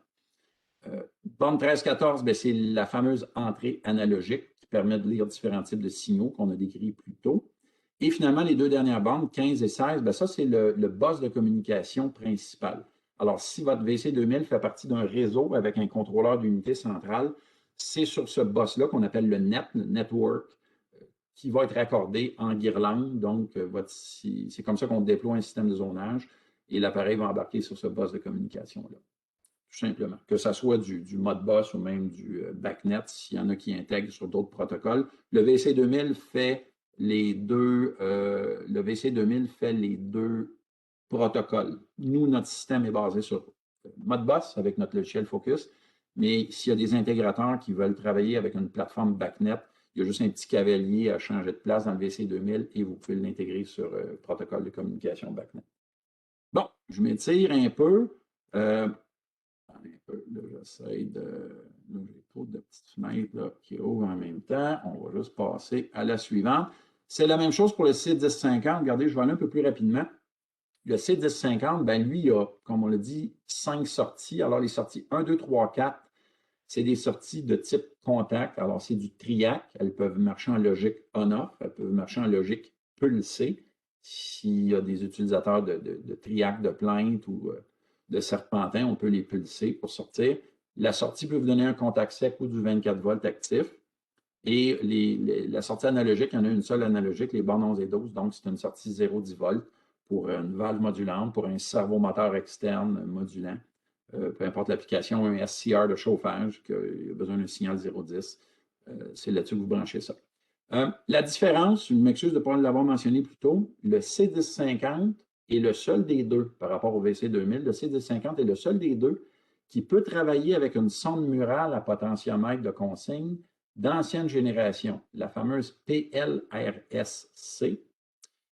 Borne 13-14, ben, c'est la fameuse entrée analogique qui permet de lire différents types de signaux qu'on a décrits plus tôt. Et finalement, les deux dernières bornes, 15 et 16, bien ça, c'est le boss de communication principal. Alors, si votre VC2000 fait partie d'un réseau avec un contrôleur d'unité centrale, c'est sur ce boss-là qu'on appelle le network, qui va être raccordé en guirlande. Donc, c'est comme ça qu'on déploie un système de zonage et l'appareil va embarquer sur ce boss de communication-là. Tout simplement. Que ce soit du Modbus ou même du BACnet, s'il y en a qui intègrent sur d'autres protocoles. Le VC2000 fait les deux protocoles. Nous, notre système est basé sur Modbus avec notre logiciel Focus, mais s'il y a des intégrateurs qui veulent travailler avec une plateforme BACnet, il y a juste un petit cavalier à changer de place dans le VC2000 et vous pouvez l'intégrer sur le protocole de communication BACnet. Bon, je m'étire un peu. Là, j'essaie de. Là, j'ai trop de petites fenêtres là, qui ouvrent en même temps. On va juste passer à la suivante. C'est la même chose pour le C1050. Regardez, je vais aller un peu plus rapidement. Le C1050, ben lui, il a, comme on l'a dit, 5 sorties. Alors, les sorties 1, 2, 3, 4, c'est des sorties de type contact. Alors, c'est du triac. Elles peuvent marcher en logique on-off. Elles peuvent marcher en logique pulsée. S'il y a des utilisateurs de triac, de plainte ou de serpentin, on peut les pulser pour sortir. La sortie peut vous donner un contact sec ou du 24 volts actif. Et la sortie analogique, il y en a une seule analogique, les bornes 11 et 12. Donc, c'est une sortie 0,10 volts pour une valve modulante, pour un servomoteur externe modulant. Peu importe l'application, un SCR de chauffage, qui a besoin d'un signal 0,10. C'est là-dessus que vous branchez ça. La différence, je m'excuse de ne pas l'avoir mentionné plus tôt, le C1050 est le seul des deux par rapport au VC2000. Le C1050 est le seul des deux qui peut travailler avec une sonde murale à potentiomètre de consigne d'ancienne génération, la fameuse PLRSC,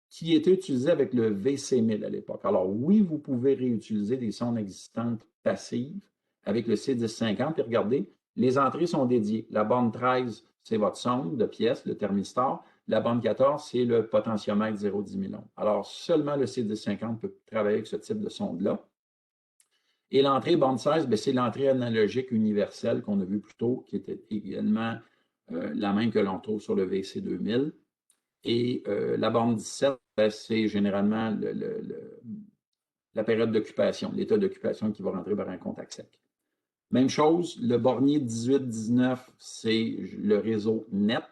qui était utilisée avec le VC1000 à l'époque. Alors oui, vous pouvez réutiliser des sondes existantes passives avec le C1050. Puis regardez, les entrées sont dédiées. La borne 13, c'est votre sonde de pièce, le thermistor. La borne 14, c'est le potentiomètre 0,10 000 ohms. Alors seulement le C1050 peut travailler avec ce type de sonde-là. Et l'entrée borne 16, c'est l'entrée analogique universelle qu'on a vue plus tôt, qui était également la même que l'on trouve sur le VC2000. Et la borne 17, c'est généralement la période d'occupation, l'état d'occupation qui va rentrer vers un contact sec. Même chose, le bornier 18-19, c'est le réseau net,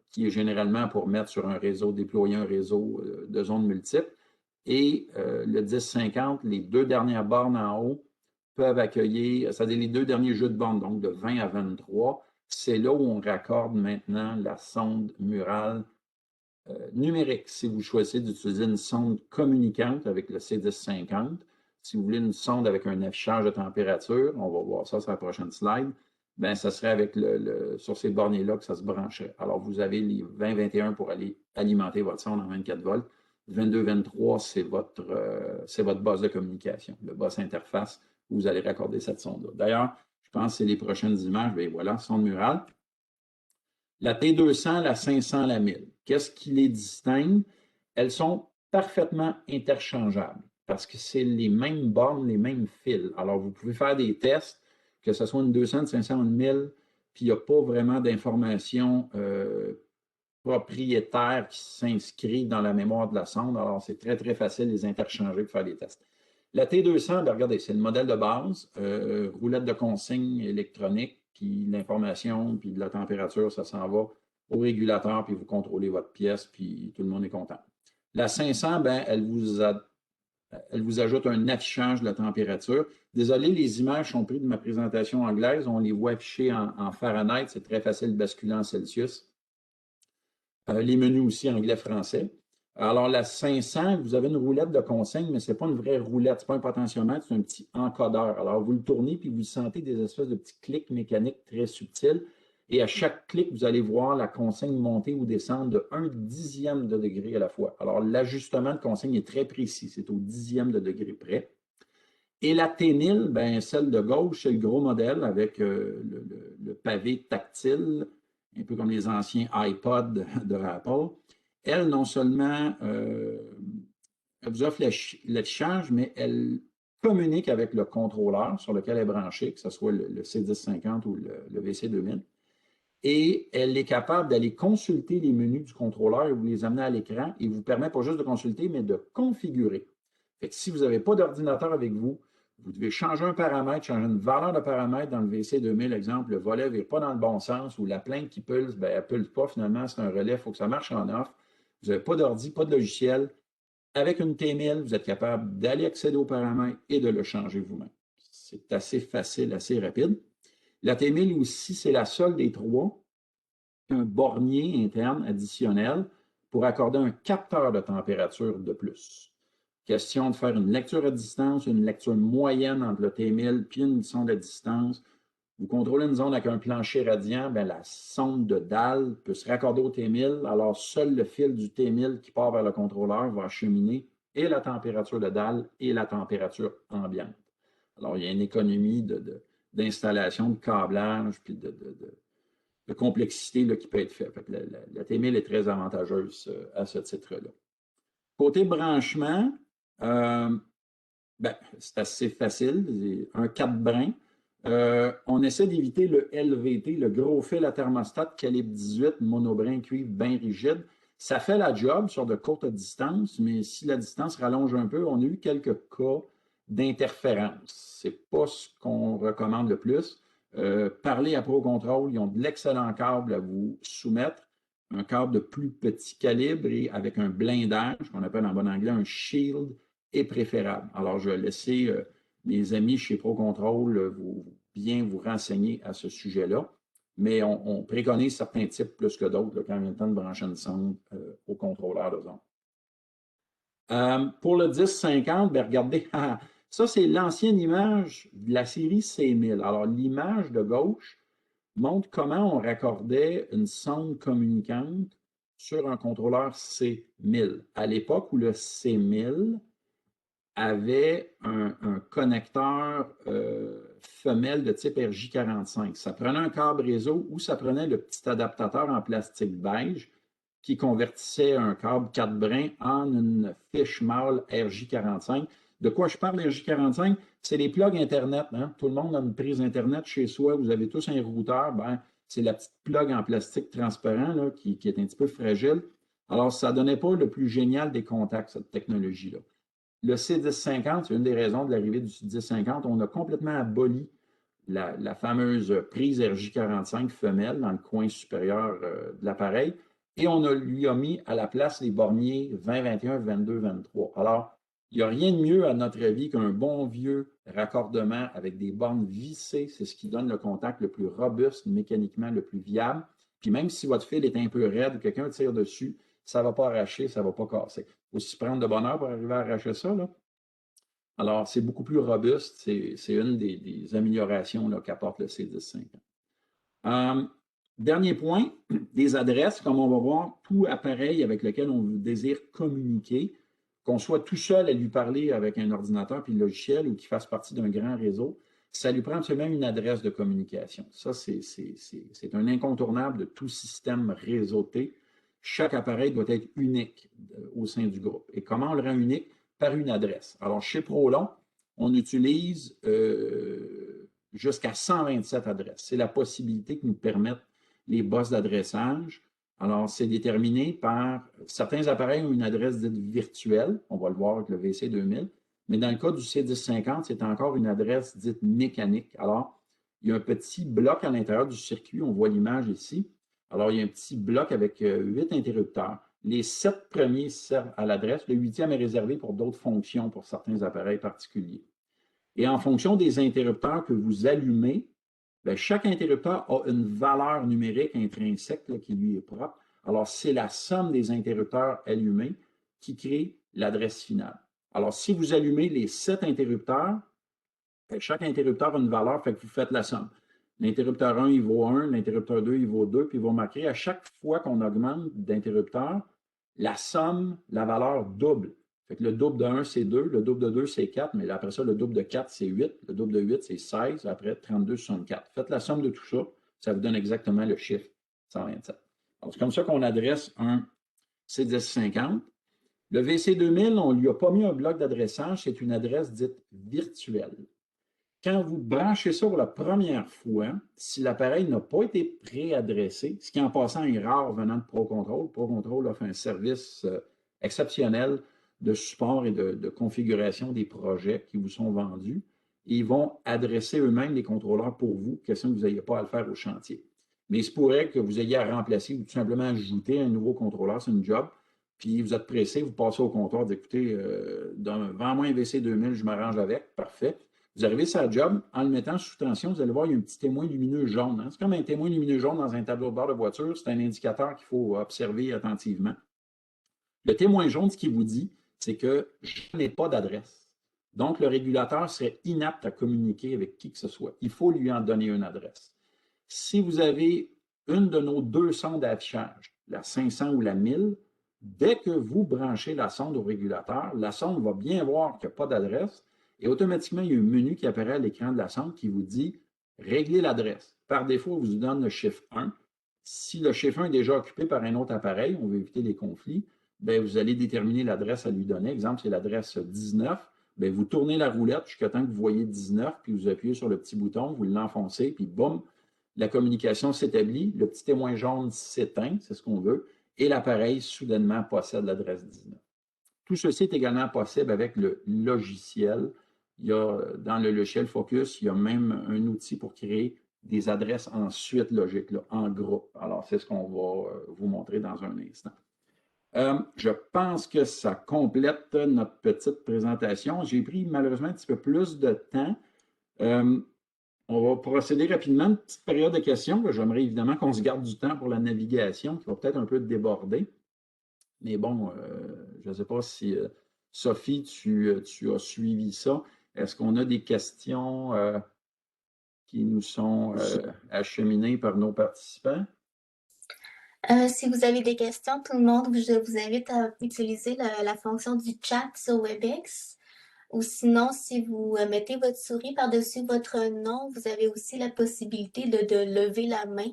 qui est généralement pour mettre sur un réseau, déployer un réseau de zones multiples. Et le 10-50, les deux dernières bornes en haut peuvent accueillir, c'est-à-dire les deux derniers jeux de bornes, donc de 20 à 23. C'est là où on raccorde maintenant la sonde murale numérique. Si vous choisissez d'utiliser une sonde communicante avec le C1050, si vous voulez une sonde avec un affichage de température, on va voir ça sur la prochaine slide, bien, ça serait avec sur ces borniers-là que ça se brancherait. Alors, vous avez les 20-21 pour aller alimenter votre sonde en 24 volts. 22-23, c'est votre bus de communication, le bus interface où vous allez raccorder cette sonde-là. D'ailleurs, je pense que c'est les prochaines images. Bien, voilà, sonde murale. La T200, la 500, la 1000. Qu'est-ce qui les distingue? Elles sont parfaitement interchangeables parce que c'est les mêmes bornes, les mêmes fils. Alors, vous pouvez faire des tests, que ce soit une 200, une 500, une 1000, puis il n'y a pas vraiment d'informations propriétaires qui s'inscrivent dans la mémoire de la sonde. Alors, c'est très, très facile de les interchanger pour faire des tests. La T200, bien, regardez, c'est le modèle de base, roulette de consigne électronique, puis l'information, puis de la température, ça s'en va au régulateur, puis vous contrôlez votre pièce, puis tout le monde est content. La 500, ben, elle vous ajoute un affichage de la température. Désolé, les images sont prises de ma présentation anglaise. On les voit affichées en Fahrenheit. C'est très facile de basculer en Celsius. Les menus aussi anglais-français. Alors, la 500, vous avez une roulette de consigne, mais ce n'est pas une vraie roulette, ce n'est pas un potentiomètre, c'est un petit encodeur. Alors, vous le tournez, puis vous sentez des espèces de petits clics mécaniques très subtils. Et à chaque clic, vous allez voir la consigne monter ou descendre de 1/10 de degré à la fois. Alors, l'ajustement de consigne est très précis, c'est au 10e de degré près. Et la T1000, ben, celle de gauche, c'est le gros modèle avec le pavé tactile, un peu comme les anciens iPods de Apple. Elle, non seulement elle vous offre l'affichage, mais elle communique avec le contrôleur sur lequel elle est branchée, que ce soit le C1050 ou le VC2000. Et elle est capable d'aller consulter les menus du contrôleur et vous les amener à l'écran et vous permet pas juste de consulter, mais de configurer. Fait que si vous n'avez pas d'ordinateur avec vous, vous devez changer un paramètre, changer une valeur de paramètre dans le VC2000, exemple, le volet ne vire pas dans le bon sens ou la plainte qui pulse, ben, elle ne pulse pas, finalement, c'est un relais, il faut que ça marche en off. Vous n'avez pas d'ordi, pas de logiciel. Avec une T1000, vous êtes capable d'aller accéder aux paramètres et de le changer vous-même. C'est assez facile, assez rapide. La T1000 aussi, c'est la seule des trois, un bornier interne additionnel pour accorder un capteur de température de plus. Question de faire une lecture à distance, une lecture moyenne entre le T1000 puis une sonde à distance. Vous contrôlez une zone avec un plancher radiant, bien, la sonde de dalle peut se raccorder au T1000. Alors, seul le fil du T1000 qui part vers le contrôleur va acheminer et la température de dalle et la température ambiante. Alors, il y a une économie d'installation, de câblage, puis de complexité là, qui peut être faite. La T1000 est très avantageuse à ce titre-là. Côté branchement, c'est assez facile, un 4 brins. On essaie d'éviter le LVT, le gros fil à thermostat calibre 18, monobrin cuivre bien rigide. Ça fait la job sur de courtes distances, mais si la distance rallonge un peu, on a eu quelques cas d'interférence. Ce n'est pas ce qu'on recommande le plus. parlez à ProControl, ils ont de l'excellent câble à vous soumettre, un câble de plus petit calibre et avec un blindage, qu'on appelle en bon anglais un shield, est préférable. Alors, je vais laisser mes amis chez ProControl bien vous renseigner à ce sujet-là, mais on préconise certains types plus que d'autres quand il vient le temps de brancher une sonde au contrôleur de zone. Pour le 1050, bien, regardez, ça c'est l'ancienne image de la série C1000. Alors, l'image de gauche montre comment on raccordait une sonde communicante sur un contrôleur C1000. À l'époque où le C1000 avait un connecteur femelle de type RJ45. Ça prenait un câble réseau ou ça prenait le petit adaptateur en plastique beige qui convertissait un câble 4 brins en une fiche mâle RJ45. De quoi je parle, RJ45? C'est les plugs Internet. Hein? Tout le monde a une prise Internet chez soi. Vous avez tous un routeur. Ben, c'est la petite plug en plastique transparent là, qui est un petit peu fragile. Alors, ça ne donnait pas le plus génial des contacts, cette technologie-là. Le C1050, c'est une des raisons de l'arrivée du 1050. On a complètement aboli la fameuse prise RJ45 femelle dans le coin supérieur de l'appareil et on lui a mis à la place les borniers 20, 21, 22, 23. Alors, il n'y a rien de mieux à notre avis qu'un bon vieux raccordement avec des bornes vissées. C'est ce qui donne le contact le plus robuste, mécaniquement le plus viable. Puis même si votre fil est un peu raide, quelqu'un tire dessus, ça ne va pas arracher, ça ne va pas casser. Il faut s'y prendre de bonne heure pour arriver à arracher ça, là. Alors, c'est beaucoup plus robuste. C'est une des améliorations qu'apporte le C1050. Dernier point, des adresses, comme on va voir, tout appareil avec lequel on désire communiquer, qu'on soit tout seul à lui parler avec un ordinateur puis le logiciel ou qu'il fasse partie d'un grand réseau, ça lui prend absolument une adresse de communication. Ça, c'est un incontournable de tout système réseauté. Chaque appareil doit être unique au sein du groupe. Et comment on le rend unique? Par une adresse. Alors, chez Prolon, on utilise jusqu'à 127 adresses. C'est la possibilité que nous permettent les bosses d'adressage. Alors, c'est déterminé par certains appareils ont une adresse dite virtuelle. On va le voir avec le VC2000. Mais dans le cas du C1050, c'est encore une adresse dite mécanique. Alors, il y a un petit bloc à l'intérieur du circuit. On voit l'image ici. Alors, il y a un petit bloc avec 8 interrupteurs. Les 7 premiers servent à l'adresse. Le 8e est réservé pour d'autres fonctions pour certains appareils particuliers. Et en fonction des interrupteurs que vous allumez, bien, chaque interrupteur a une valeur numérique intrinsèque là, qui lui est propre. Alors, c'est la somme des interrupteurs allumés qui crée l'adresse finale. Alors, si vous allumez les 7 interrupteurs, bien, chaque interrupteur a une valeur, fait que vous faites la somme. L'interrupteur 1, il vaut 1, l'interrupteur 2, il vaut 2, puis il va marquer à chaque fois qu'on augmente d'interrupteur, la somme, la valeur double. Fait que le double de 1, c'est 2, le double de 2, c'est 4, mais après ça, le double de 4, c'est 8, le double de 8, c'est 16, après 32, 64. Faites la somme de tout ça, ça vous donne exactement le chiffre 127. C'est comme ça qu'on adresse un C1050. Le VC2000, on ne lui a pas mis un bloc d'adressage, c'est une adresse dite virtuelle. Quand vous branchez ça pour la première fois, si l'appareil n'a pas été préadressé, ce qui en passant est rare venant de ProControl, ProControl offre un service exceptionnel de support et de configuration des projets qui vous sont vendus. Et ils vont adresser eux-mêmes les contrôleurs pour vous, question que vous n'ayez pas à le faire au chantier. Mais il se pourrait que vous ayez à remplacer ou tout simplement ajouter un nouveau contrôleur, c'est une job, puis vous êtes pressé, vous passez au comptoir, vous écoutez, vends-moi un VC2000, je m'arrange avec, parfait. Vous arrivez sur la job, en le mettant sous tension, vous allez voir, il y a un petit témoin lumineux jaune. Hein? C'est comme un témoin lumineux jaune dans un tableau de bord de voiture. C'est un indicateur qu'il faut observer attentivement. Le témoin jaune, ce qu'il vous dit, c'est que je n'ai pas d'adresse. Donc, le régulateur serait inapte à communiquer avec qui que ce soit. Il faut lui en donner une adresse. Si vous avez une de nos 2 sondes d'affichage, la 500 ou la 1000, dès que vous branchez la sonde au régulateur, la sonde va bien voir qu'il n'y a pas d'adresse. Et automatiquement, il y a un menu qui apparaît à l'écran de la sonde qui vous dit « Régler l'adresse ». Par défaut, il vous donne le chiffre 1. Si le chiffre 1 est déjà occupé par un autre appareil, on veut éviter les conflits, bien, vous allez déterminer l'adresse à lui donner. Exemple, c'est l'adresse 19. Bien, vous tournez la roulette jusqu'à temps que vous voyez 19, puis vous appuyez sur le petit bouton, vous l'enfoncez, puis boum, la communication s'établit, le petit témoin jaune s'éteint, c'est ce qu'on veut, et l'appareil soudainement possède l'adresse 19. Tout ceci est également possible avec le logiciel. Il y a, dans le logiciel Focus, il y a même un outil pour créer des adresses en suite logique, là, en groupe. Alors, c'est ce qu'on va vous montrer dans un instant. Je pense que ça complète notre petite présentation. J'ai pris malheureusement un petit peu plus de temps. On va procéder rapidement. Une petite période de questions. J'aimerais évidemment qu'on se garde du temps pour la navigation, qui va peut-être un peu déborder. Mais bon, je ne sais pas si, Sophie, tu as suivi ça. Est-ce qu'on a des questions qui nous sont acheminées par nos participants? Si vous avez des questions, tout le monde, je vous invite à utiliser la fonction du chat sur WebEx. Ou sinon, si vous mettez votre souris par-dessus votre nom, vous avez aussi la possibilité de lever la main.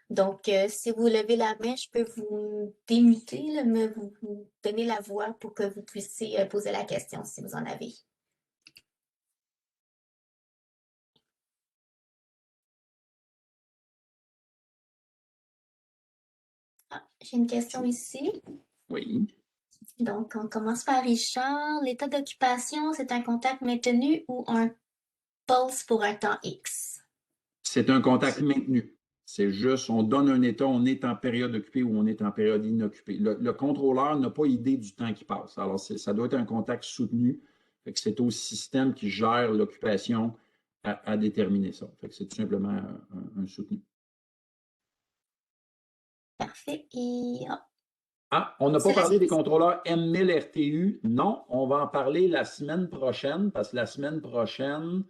Donc, si vous levez la main, je peux vous démuter, là, mais vous donner la voix pour que vous puissiez poser la question si vous en avez. Ah, j'ai une question ici. Oui. Donc, on commence par Richard. L'état d'occupation, c'est un contact maintenu ou un pulse pour un temps X? C'est un contact maintenu. C'est juste, on donne un état, on est en période occupée ou on est en période inoccupée. Le contrôleur n'a pas idée du temps qui passe. Alors, ça doit être un contact soutenu. C'est au système qui gère l'occupation à déterminer ça. C'est tout simplement un soutenu. Parfait. Et on n'a pas parlé des contrôleurs M1000 RTU. Non, on va en parler la semaine prochaine, parce que la semaine prochaine,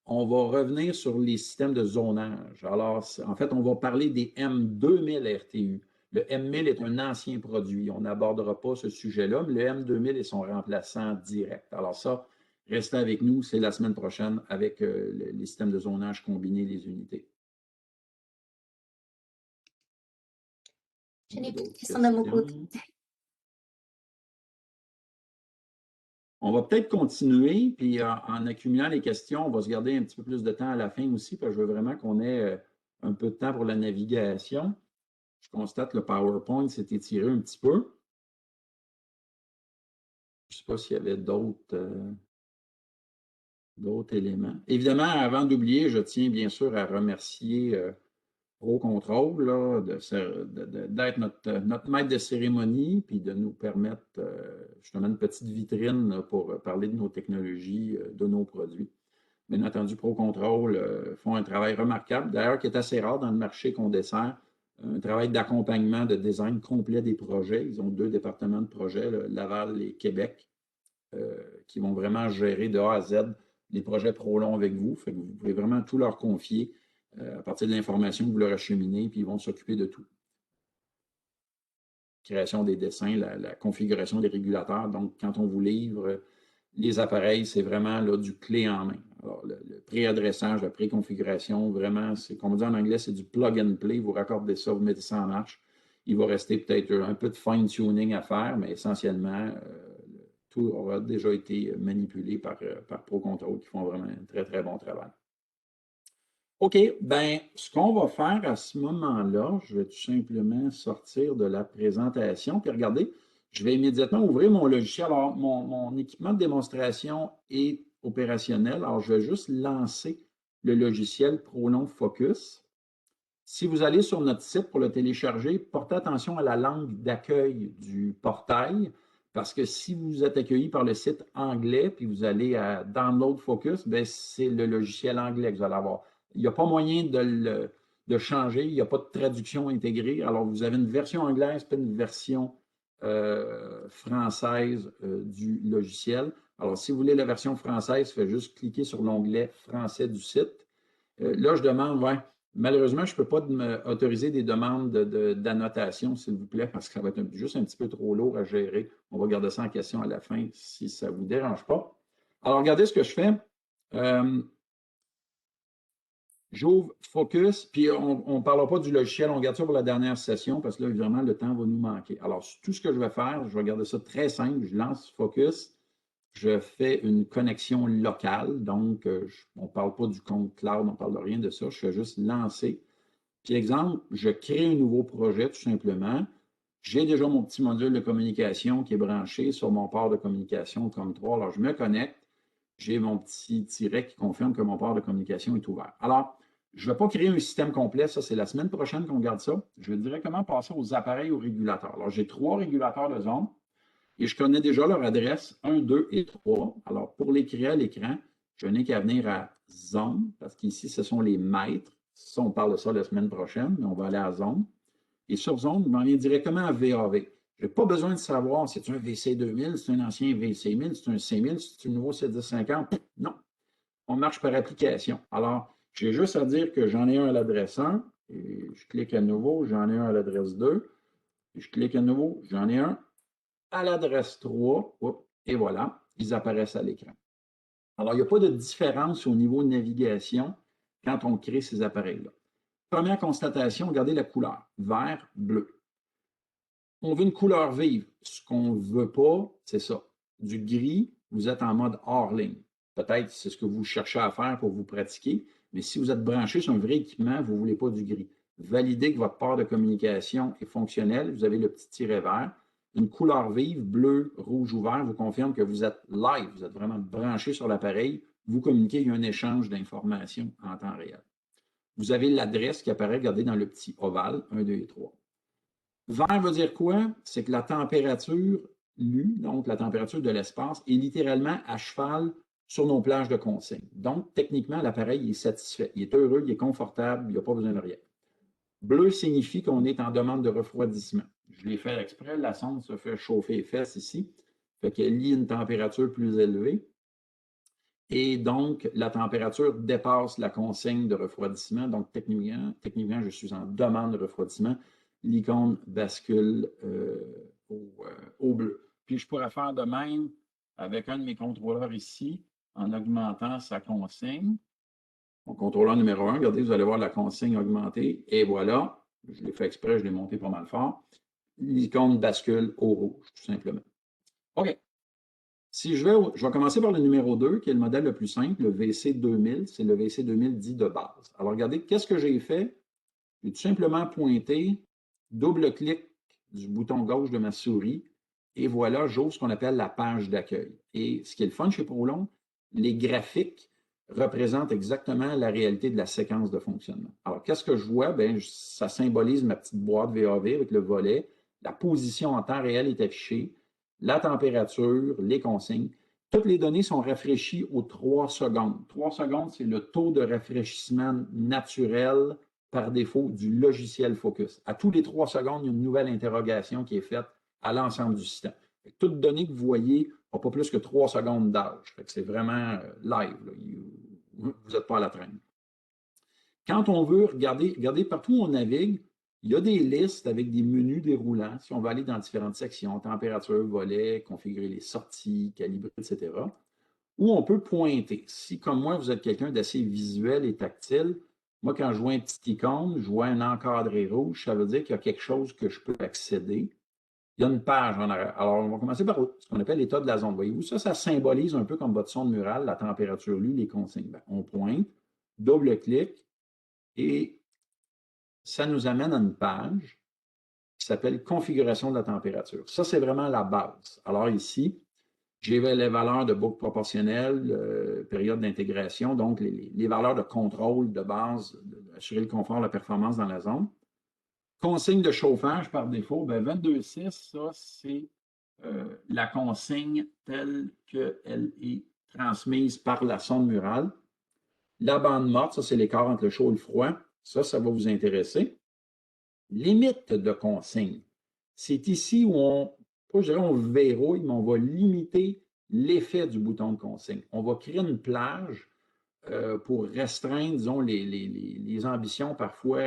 on va revenir sur les systèmes de zonage. Alors, en fait, on va parler des M2000 RTU. Le M1000 est un ancien produit. On n'abordera pas ce sujet-là, mais le M2000 est son remplaçant direct. Alors ça, restez avec nous, c'est la semaine prochaine avec les systèmes de zonage combinés des unités. Je n'ai plus de questions de mon côté. On va peut-être continuer, puis en accumulant les questions, on va se garder un petit peu plus de temps à la fin aussi, parce que je veux vraiment qu'on ait un peu de temps pour la navigation. Je constate que le PowerPoint s'est étiré un petit peu. Je ne sais pas s'il y avait d'autres éléments. Évidemment, avant d'oublier, je tiens bien sûr à remercier ProControl d'être notre maître de cérémonie, puis de nous permettre justement une petite vitrine là, pour parler de nos technologies, de nos produits. Bien entendu, ProControl font un travail remarquable, d'ailleurs qui est assez rare dans le marché qu'on dessert, un travail d'accompagnement, de design complet des projets. Ils ont 2 départements de projets, là, Laval et Québec, qui vont vraiment gérer de A à Z les projets ProLong avec vous. Fait que vous pouvez vraiment tout leur confier à partir de l'information que vous leur acheminez, puis ils vont s'occuper de tout. Création des dessins, la configuration des régulateurs. Donc, quand on vous livre les appareils, c'est vraiment là, du clé en main. Alors, le pré-adressage, la pré-configuration, vraiment, c'est, comme on dit en anglais, c'est du plug and play. Vous raccordez ça, vous mettez ça en marche. Il va rester peut-être un peu de fine-tuning à faire, mais essentiellement, tout aura déjà été manipulé par ProControl, qui font vraiment un très, très bon travail. OK, bien, ce qu'on va faire à ce moment-là, je vais tout simplement sortir de la présentation. Puis regardez, je vais immédiatement ouvrir mon logiciel. Alors, mon équipement de démonstration est opérationnel. Alors, je vais juste lancer le logiciel ProLong Focus. Si vous allez sur notre site pour le télécharger, portez attention à la langue d'accueil du portail, parce que si vous êtes accueilli par le site anglais, puis vous allez à Download Focus, bien, c'est le logiciel anglais que vous allez avoir. Il n'y a pas moyen de changer, il n'y a pas de traduction intégrée. Alors, vous avez une version anglaise, puis une version française du logiciel. Alors, si vous voulez la version française, faites juste cliquer sur l'onglet français du site. Là, je demande, ouais, malheureusement, je ne peux pas autoriser des demandes d'annotation, s'il vous plaît, parce que ça va être juste un petit peu trop lourd à gérer. On va garder ça en question à la fin si ça ne vous dérange pas. Alors, regardez ce que je fais. J'ouvre Focus, puis on ne parlera pas du logiciel, on garde ça pour la dernière session parce que là, évidemment, le temps va nous manquer. Alors, tout ce que je vais faire, je vais garder ça très simple. Je lance Focus, je fais une connexion locale, donc on ne parle pas du compte cloud, on ne parle de rien de ça, je fais juste lancer. Puis, exemple, je crée un nouveau projet tout simplement. J'ai déjà mon petit module de communication qui est branché sur mon port de communication COM3. Alors, je me connecte, j'ai mon petit tiret qui confirme que mon port de communication est ouvert. Alors, Je ne vais pas créer un système complet, ça c'est la semaine prochaine qu'on garde ça. Je vais directement passer aux appareils, aux régulateurs. Alors, j'ai 3 régulateurs de zone et je connais déjà leur adresse 1, 2 et 3. Alors, pour les créer à l'écran, je n'ai qu'à venir à zone, parce qu'ici, ce sont les mètres. Ça, on parle de ça la semaine prochaine, mais on va aller à zone. Et sur zone, je m'en viens directement à VAV. Je n'ai pas besoin de savoir si c'est un VC2000, si c'est un ancien VC1000, si c'est un C1000, si c'est un nouveau C1050. Non, on marche par application. Alors, j'ai juste à dire que j'en ai un à l'adresse 1, et je clique à nouveau, j'en ai un à l'adresse 2, et je clique à nouveau, j'en ai un à l'adresse 3, et voilà, ils apparaissent à l'écran. Alors, il n'y a pas de différence au niveau de navigation quand on crée ces appareils-là. Première constatation, regardez la couleur, vert, bleu. On veut une couleur vive. Ce qu'on ne veut pas, c'est ça. Du gris, vous êtes en mode hors ligne. Peut-être c'est ce que vous cherchez à faire pour vous pratiquer, mais si vous êtes branché sur un vrai équipement, vous ne voulez pas du gris. Validez que votre port de communication est fonctionnel. Vous avez le petit tiret vert. Une couleur vive, bleu, rouge ou vert, vous confirme que vous êtes live, vous êtes vraiment branché sur l'appareil. Vous communiquez, il y a un échange d'informations en temps réel. Vous avez l'adresse qui apparaît, regardez dans le petit ovale, 1, 2 et 3. Vert veut dire quoi? C'est que la température lue, donc la température de l'espace, est littéralement à cheval sur nos plages de consigne. Donc, techniquement, l'appareil est satisfait. Il est heureux, il est confortable, il n'y a pas besoin de rien. Bleu signifie qu'on est en demande de refroidissement. Je l'ai fait exprès, la sonde se fait chauffer les fesses ici, fait qu'elle lit une température plus élevée. Et donc, la température dépasse la consigne de refroidissement. Donc, techniquement, je suis en demande de refroidissement. L'icône bascule au bleu. Puis, je pourrais faire de même avec un de mes contrôleurs ici, en augmentant sa consigne. Mon contrôleur numéro 1, regardez, vous allez voir la consigne augmenter. Et voilà, je l'ai fait exprès, je l'ai monté pas mal fort. L'icône bascule au rouge, tout simplement. OK. Si je vais commencer par le numéro 2, qui est le modèle le plus simple, le VC2000. C'est le VC2000 dit de base. Alors, regardez, qu'est-ce que j'ai fait? J'ai tout simplement pointé, double-clic du bouton gauche de ma souris, et voilà, j'ouvre ce qu'on appelle la page d'accueil. Et ce qui est le fun chez Prolong, les graphiques représentent exactement la réalité de la séquence de fonctionnement. Alors, qu'est-ce que je vois? Bien, ça symbolise ma petite boîte VAV avec le volet. La position en temps réel est affichée, la température, les consignes. Toutes les données sont rafraîchies aux 3 secondes. 3 secondes, c'est le taux de rafraîchissement naturel par défaut du logiciel Focus. À tous les 3 secondes, il y a une nouvelle interrogation qui est faite à l'ensemble du système. Toute donnée que vous voyez n'a pas plus que 3 secondes d'âge. C'est vraiment live. Là. Vous n'êtes pas à la traîne. Quand on veut regardez partout où on navigue, il y a des listes avec des menus déroulants. Si on va aller dans différentes sections, température, volet, configurer les sorties, calibrer, etc., où on peut pointer. Si, comme moi, vous êtes quelqu'un d'assez visuel et tactile, moi, quand je vois un petit icône, je vois un encadré rouge, ça veut dire qu'il y a quelque chose que je peux accéder. Il y a une page en arrière. Alors, on va commencer par ce qu'on appelle l'état de la zone. Voyez-vous, ça symbolise un peu comme votre sonde murale, la température lue, les consignes. Bien, on pointe, double-clic, et ça nous amène à une page qui s'appelle configuration de la température. Ça, c'est vraiment la base. Alors ici, j'ai les valeurs de boucle proportionnelle, période d'intégration, donc les valeurs de contrôle de base, assurer le confort, la performance dans la zone. Consigne de chauffage par défaut, ben 22.6, ça, c'est la consigne telle qu'elle est transmise par la sonde murale. La bande morte, ça, c'est l'écart entre le chaud et le froid. Ça va vous intéresser. Limite de consigne. C'est ici où pas je dirais on verrouille, mais on va limiter l'effet du bouton de consigne. On va créer une plage pour restreindre, disons, les ambitions parfois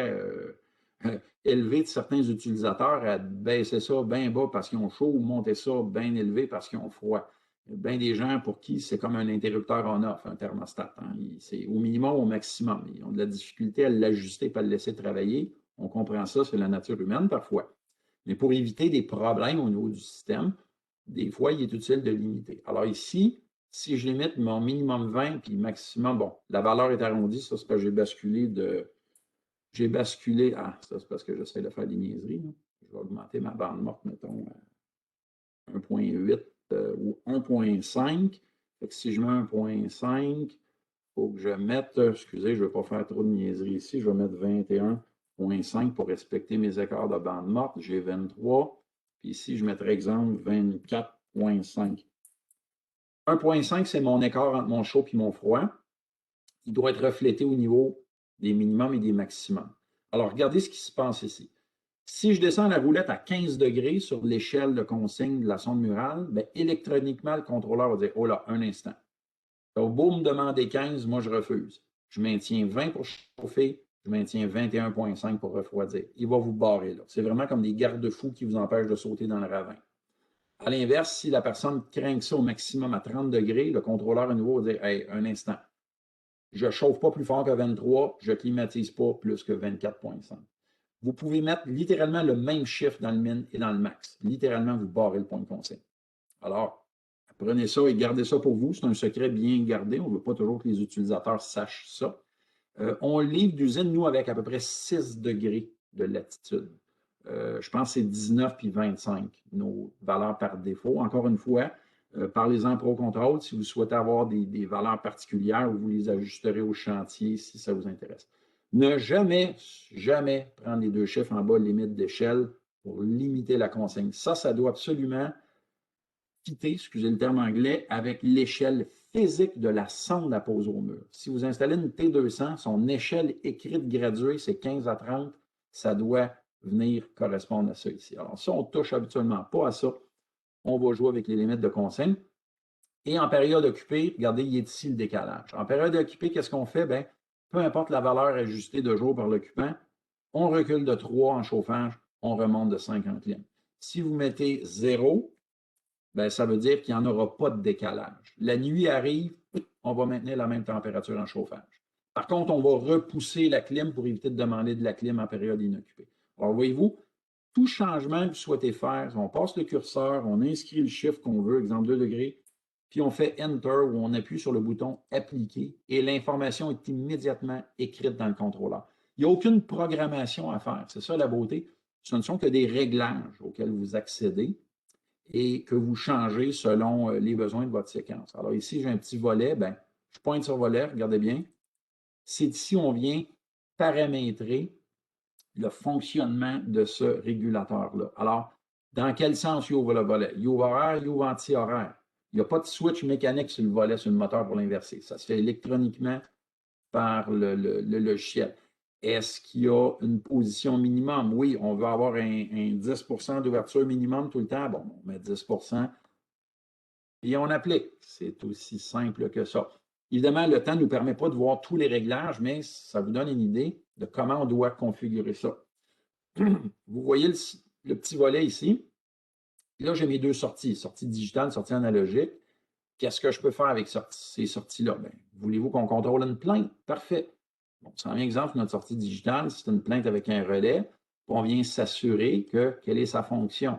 élevées de certains utilisateurs à baisser ça bien bas parce qu'ils ont chaud ou monter ça bien élevé parce qu'ils ont froid. Il y a bien des gens pour qui c'est comme un interrupteur on-off, un thermostat. Hein. C'est au minimum, au maximum. Ils ont de la difficulté à l'ajuster et à le laisser travailler. On comprend ça, c'est la nature humaine parfois. Mais pour éviter des problèmes au niveau du système, des fois, il est utile de limiter. Alors ici, si je limite mon minimum 20 puis maximum, bon, la valeur est arrondie, ça c'est parce que j'ai basculé ça c'est parce que j'essaie de faire des niaiseries. Là. Je vais augmenter ma bande morte, mettons, à 1.8 ou 1.5. Fait que si je mets 1.5, faut que je mette, excusez, je ne vais pas faire trop de niaiseries ici, je vais mettre 21.5 pour respecter mes écarts de bande morte. J'ai 23. Puis ici, je mettrai exemple 24.5. 1.5, c'est mon écart entre mon chaud et mon froid. Il doit être reflété au niveau des minimums et des maximums. Alors, regardez ce qui se passe ici. Si je descends la roulette à 15 degrés sur l'échelle de consigne de la sonde murale, bien, électroniquement, le contrôleur va dire « Oh là, un instant. » Au beau me demander 15, moi, je refuse. Je maintiens 20 pour chauffer, je maintiens 21.5 pour refroidir. Il va vous barrer là. C'est vraiment comme des garde-fous qui vous empêchent de sauter dans le ravin. À l'inverse, si la personne craint ça au maximum à 30 degrés, le contrôleur à nouveau va dire « Hey, un instant. Je ne chauffe pas plus fort que 23, je ne climatise pas plus que 24.5. » Vous pouvez mettre littéralement le même chiffre dans le min et dans le max. Littéralement, vous barrez le point de consigne. Alors, prenez ça et gardez ça pour vous. C'est un secret bien gardé. On ne veut pas toujours que les utilisateurs sachent ça. On livre d'usine, nous, avec à peu près 6 degrés de latitude. Je pense que c'est 19 puis 25, nos valeurs par défaut. Encore une fois, parlez-en Pro Control si vous souhaitez avoir des valeurs particulières ou vous les ajusterez au chantier si ça vous intéresse. Ne jamais prendre les deux chiffres en bas limite d'échelle pour limiter la consigne. Ça doit absolument fitter, excusez le terme anglais, avec l'échelle physique de la sonde à pose au mur. Si vous installez une T200, son échelle écrite graduée, c'est 15 à 30, ça doit venir correspondre à ça ici. Alors, ça, on ne touche habituellement pas à ça. On va jouer avec les limites de consigne. Et en période occupée, regardez, il est ici le décalage. En période occupée, qu'est-ce qu'on fait? Bien, peu importe la valeur ajustée de jour par l'occupant, on recule de 3 en chauffage, on remonte de 5 en clim. Si vous mettez 0, bien, ça veut dire qu'il n'y en aura pas de décalage. La nuit arrive, on va maintenir la même température en chauffage. Par contre, on va repousser la clim pour éviter de demander de la clim en période inoccupée. Alors, voyez-vous, tout changement que vous souhaitez faire, on passe le curseur, on inscrit le chiffre qu'on veut, exemple 2 degrés, puis on fait Enter ou on appuie sur le bouton Appliquer et l'information est immédiatement écrite dans le contrôleur. Il n'y a aucune programmation à faire. C'est ça la beauté. Ce ne sont que des réglages auxquels vous accédez et que vous changez selon les besoins de votre séquence. Alors ici, j'ai un petit volet. Bien, je pointe sur le volet, regardez bien. C'est ici on vient paramétrer le fonctionnement de ce régulateur-là. Alors, dans quel sens il ouvre le volet? Il ouvre horaire, il ouvre anti-horaire. Il n'y a pas de switch mécanique sur le volet, sur le moteur pour l'inverser. Ça se fait électroniquement par le logiciel. Est-ce qu'il y a une position minimum? Oui, on veut avoir un 10 d'ouverture minimum tout le temps. Bon, on met 10 et on applique. C'est aussi simple que ça. Évidemment, le temps ne nous permet pas de voir tous les réglages, mais ça vous donne une idée de comment on doit configurer ça. Vous voyez le petit volet ici. Là, j'ai mes deux sorties, sortie digitale, sortie analogique. Qu'est-ce que je peux faire avec ces sorties-là? Bien, voulez-vous qu'on contrôle une plainte? Parfait. Bon, c'est un exemple, notre sortie digitale, c'est une plainte avec un relais. On vient s'assurer quelle est sa fonction.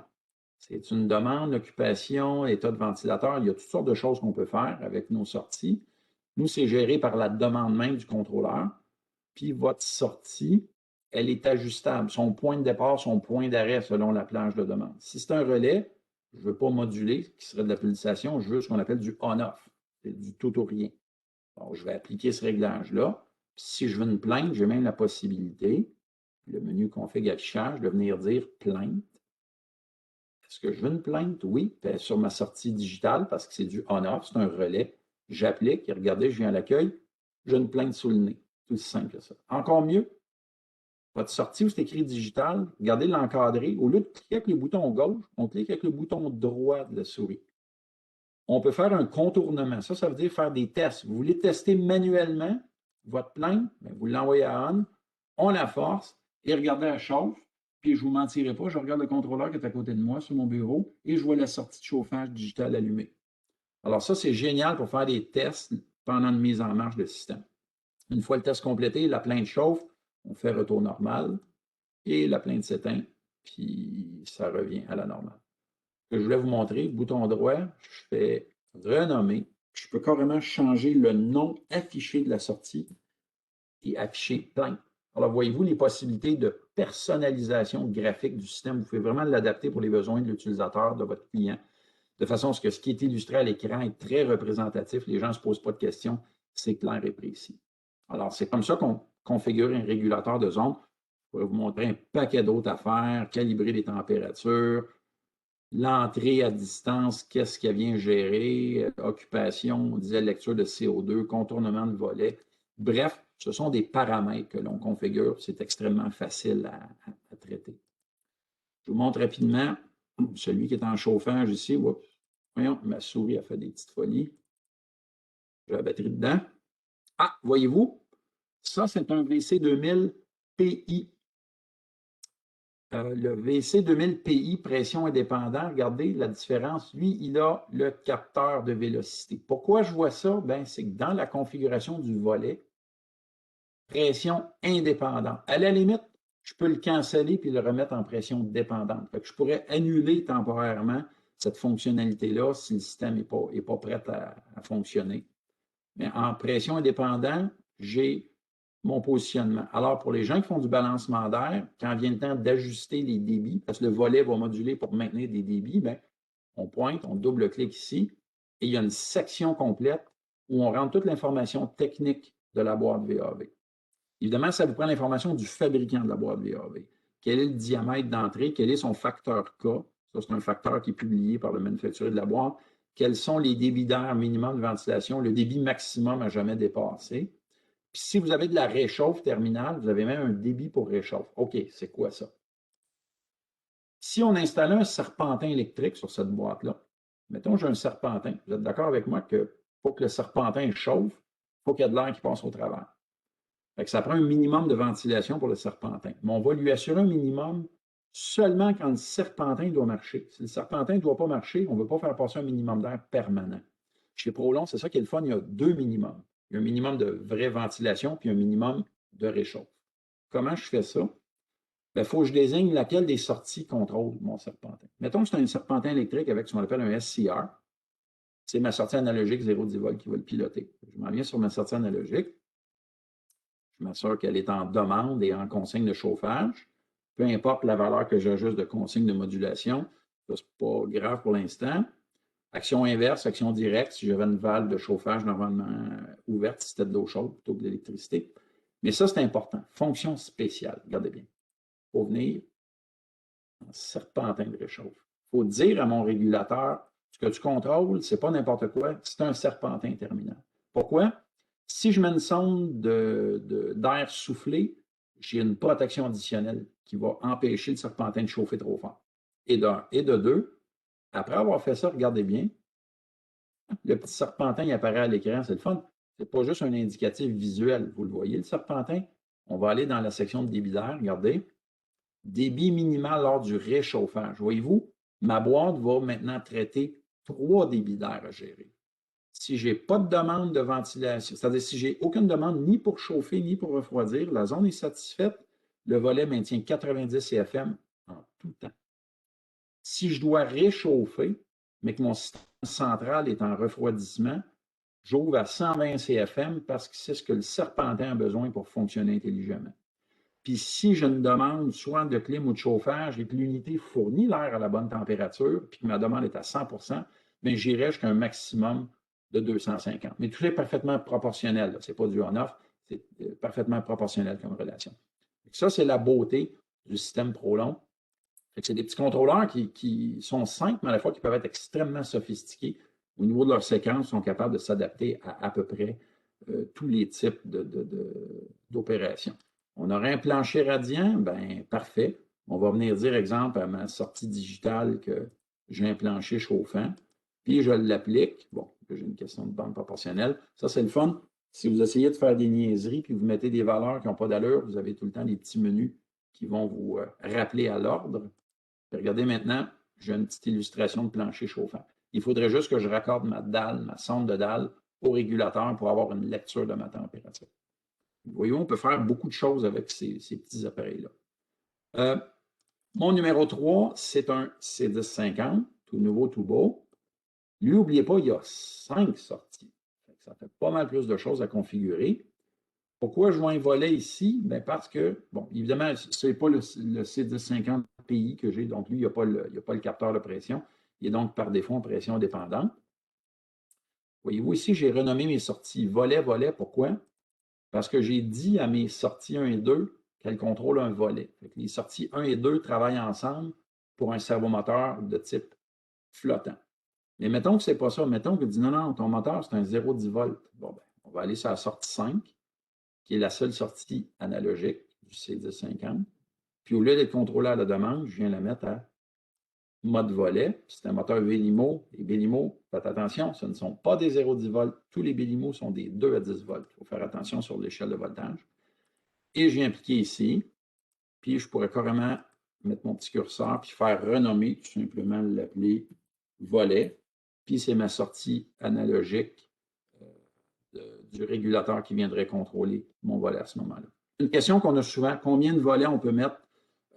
C'est une demande, occupation, état de ventilateur. Il y a toutes sortes de choses qu'on peut faire avec nos sorties. Nous, c'est géré par la demande même du contrôleur. Puis votre sortie, elle est ajustable. Son point de départ, son point d'arrêt selon la planche de demande. Si c'est un relais, je ne veux pas moduler, qui serait de la pulsation, je veux ce qu'on appelle du on-off. C'est du tout ou rien. Donc, je vais appliquer ce réglage-là. Si je veux une plainte, j'ai même la possibilité, le menu config affichage, de venir dire plainte. Est-ce que je veux une plainte? Oui. Puis sur ma sortie digitale, parce que c'est du on-off, c'est un relais. J'applique et regardez, je viens à l'accueil, j'ai une plainte sous le nez. Tout aussi simple que ça. Encore mieux, votre sortie où c'est écrit digital, regardez l'encadré. Au lieu de cliquer avec le bouton gauche, on clique avec le bouton droit de la souris. On peut faire un contournement. Ça veut dire faire des tests. Vous voulez tester manuellement votre plainte, vous l'envoyez à on la force et regardez, elle chauffe. Puis je ne vous mentirai pas, je regarde le contrôleur qui est à côté de moi sur mon bureau et je vois la sortie de chauffage digital allumée. Alors ça, c'est génial pour faire des tests pendant une mise en marche de système. Une fois le test complété, la plainte chauffe, on fait retour normal et la plainte s'éteint, puis ça revient à la normale. Ce que je voulais vous montrer, bouton droit, je fais renommer. Je peux carrément changer le nom affiché de la sortie et afficher plainte. Alors, voyez-vous les possibilités de personnalisation graphique du système. Vous pouvez vraiment l'adapter pour les besoins de l'utilisateur, de votre client, de façon à ce que ce qui est illustré à l'écran est très représentatif. Les gens ne se posent pas de questions. c'est clair et précis. Alors, c'est comme ça qu'on configure un régulateur de zone. Je pourrais vous montrer un paquet d'autres affaires, calibrer les températures, l'entrée à distance, qu'est-ce qu'elle vient gérer, occupation, on disait lecture de CO2, contournement de volet. Bref, ce sont des paramètres que l'on configure. C'est extrêmement facile à traiter. Je vous montre rapidement celui qui est en chauffage ici. Oups. Voyons, ma souris a fait des petites folies. J'ai la batterie dedans. Ah, voyez-vous, ça, c'est un VC2000 PI. Le VC2000 PI, pression indépendant, regardez la différence. Lui, il a le capteur de vélocité. Pourquoi je vois ça? Ben, c'est que dans la configuration du volet, pression indépendante. À la limite, je peux le canceller puis le remettre en pression dépendante. Fait que je pourrais annuler temporairement cette fonctionnalité-là si le système n'est pas prêt à fonctionner. Mais en pression indépendante, j'ai mon positionnement. Alors, pour les gens qui font du balancement d'air, quand vient le temps d'ajuster les débits, parce que le volet va moduler pour maintenir des débits, bien, on pointe, on double-clique ici, et il y a une section complète où on rentre toute l'information technique de la boîte VAV. Évidemment, ça vous prend l'information du fabricant de la boîte VAV. Quel est le diamètre d'entrée? Quel est son facteur K? Ça, c'est un facteur qui est publié par le manufacturier de la boîte. Quels sont les débits d'air minimum de ventilation? Le débit maximum à jamais dépassé. Puis si vous avez de la réchauffe terminale, vous avez même un débit pour réchauffe. OK, c'est quoi ça? Si on installait un serpentin électrique sur cette boîte-là, mettons j'ai un serpentin, vous êtes d'accord avec moi que pour que le serpentin chauffe, il faut qu'il y ait de l'air qui passe au travers. Fait que ça prend un minimum de ventilation pour le serpentin. Mais on va lui assurer un minimum seulement quand le serpentin doit marcher. Si le serpentin ne doit pas marcher, on ne veut pas faire passer un minimum d'air permanent. Chez Prolon, c'est ça qui est le fun, il y a deux minimums. Il y a un minimum de vraie ventilation puis un minimum de réchauffe. Comment je fais ça? Il faut que je désigne laquelle des sorties contrôle mon serpentin. Mettons que c'est un serpentin électrique avec ce qu'on appelle un SCR. C'est ma sortie analogique 0,10 volts qui va le piloter. Je m'en viens sur ma sortie analogique. Je m'assure qu'elle est en demande et en consigne de chauffage. Peu importe la valeur que j'ajuste de consigne de modulation, ça, c'est pas grave pour l'instant. Action inverse, action directe, si j'avais une valve de chauffage normalement ouverte, si c'était de l'eau chaude plutôt que de l'électricité. Mais ça, c'est important. Fonction spéciale, regardez bien. Il faut venir en serpentin de réchauffe. Il faut dire à mon régulateur, ce que tu contrôles, ce n'est pas n'importe quoi, c'est un serpentin terminal. Pourquoi? Si je mets une sonde d'air soufflé, j'ai une protection additionnelle qui va empêcher le serpentin de chauffer trop fort. Et de deux, après avoir fait ça, regardez bien, le petit serpentin il apparaît à l'écran, c'est le fun. Ce n'est pas juste un indicatif visuel. Vous le voyez, le serpentin. On va aller dans la section de débit d'air, regardez. Débit minimal lors du réchauffage. Voyez-vous, ma boîte va maintenant traiter 3 débits d'air à gérer. Si je n'ai pas de demande de ventilation, c'est-à-dire si je n'ai aucune demande ni pour chauffer ni pour refroidir, la zone est satisfaite, le volet maintient 90 CFM en tout temps. Si je dois réchauffer, mais que mon système central est en refroidissement, j'ouvre à 120 CFM parce que c'est ce que le serpentin a besoin pour fonctionner intelligemment. Puis si j'ai une demande soit de clim ou de chauffage et que l'unité fournit l'air à la bonne température, puis que ma demande est à 100%, bien, j'irai jusqu'à un maximum de 250. Mais tout est parfaitement proportionnel. Ce n'est pas du on-off, c'est parfaitement proportionnel comme relation. Ça, c'est la beauté du système Prolon. C'est des petits contrôleurs qui sont simples, mais à la fois qui peuvent être extrêmement sophistiqués. Au niveau de leur séquence, ils sont capables de s'adapter à peu près tous les types d'opérations. On aurait un plancher radiant, bien, parfait. On va venir dire, exemple, à ma sortie digitale que j'ai un plancher chauffant, puis je l'applique. Bon, j'ai une question de bande proportionnelle. Ça, c'est le fun. Si vous essayez de faire des niaiseries, puis vous mettez des valeurs qui n'ont pas d'allure, vous avez tout le temps des petits menus qui vont vous rappeler à l'ordre. Regardez maintenant, j'ai une petite illustration de plancher chauffant. Il faudrait juste que je raccorde ma dalle, ma sonde de dalle au régulateur pour avoir une lecture de ma température. Vous voyez, on peut faire beaucoup de choses avec ces petits appareils-là. Mon numéro 3, c'est un C1050, tout nouveau, tout beau. Lui, n'oubliez pas, il y a 5 sorties. Ça fait pas mal plus de choses à configurer. Pourquoi je vois un volet ici? Bien parce que, bon, évidemment, ce n'est pas le C1050 PI que j'ai, donc lui, il n'y a pas le capteur de pression. Il est donc par défaut en pression dépendante. Voyez-vous ici, j'ai renommé mes sorties volet, volet. Pourquoi? Parce que j'ai dit à mes sorties 1 et 2 qu'elles contrôlent un volet. Fait que les sorties 1 et 2 travaillent ensemble pour un servomoteur de type flottant. Mais mettons que ce n'est pas ça. Mettons que dit non, non, ton moteur, c'est un 0,10 volts. Bon, ben, on va aller sur la sortie 5, qui est la seule sortie analogique du C1050. Puis au lieu d'être contrôlé à la demande, je viens la mettre à mode volet. C'est un moteur Vélimo. Les Vélimo, faites attention, ce ne sont pas des 0,10 volts. Tous les Vélimo sont des 2 à 10 volts. Il faut faire attention sur l'échelle de voltage. Et je viens appliquer ici. Puis je pourrais carrément mettre mon petit curseur puis faire renommer, tout simplement l'appeler volet. Puis c'est ma sortie analogique du régulateur qui viendrait contrôler mon volet à ce moment-là. Une question qu'on a souvent, combien de volets on peut mettre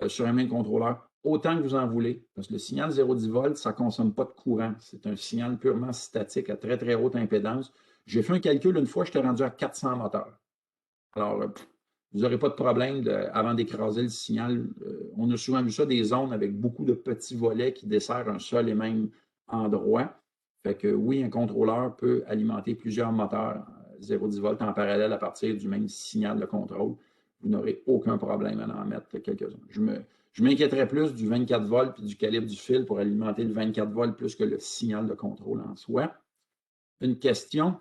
sur un même contrôleur? Autant que vous en voulez, parce que le signal 0,10 volts, ça ne consomme pas de courant. C'est un signal purement statique à très, très haute impédance. J'ai fait un calcul une fois, j'étais rendu à 400 moteurs. Alors, vous n'aurez pas de problème avant d'écraser le signal. On a souvent vu ça, des zones avec beaucoup de petits volets qui desserrent un seul et même endroit. Fait que oui, un contrôleur peut alimenter plusieurs moteurs 0,10 volts en parallèle à partir du même signal de contrôle. Vous n'aurez aucun problème à en mettre quelques-uns. Je m'inquiéterais plus du 24 volts et du calibre du fil pour alimenter le 24 volts plus que le signal de contrôle en soi. Une question,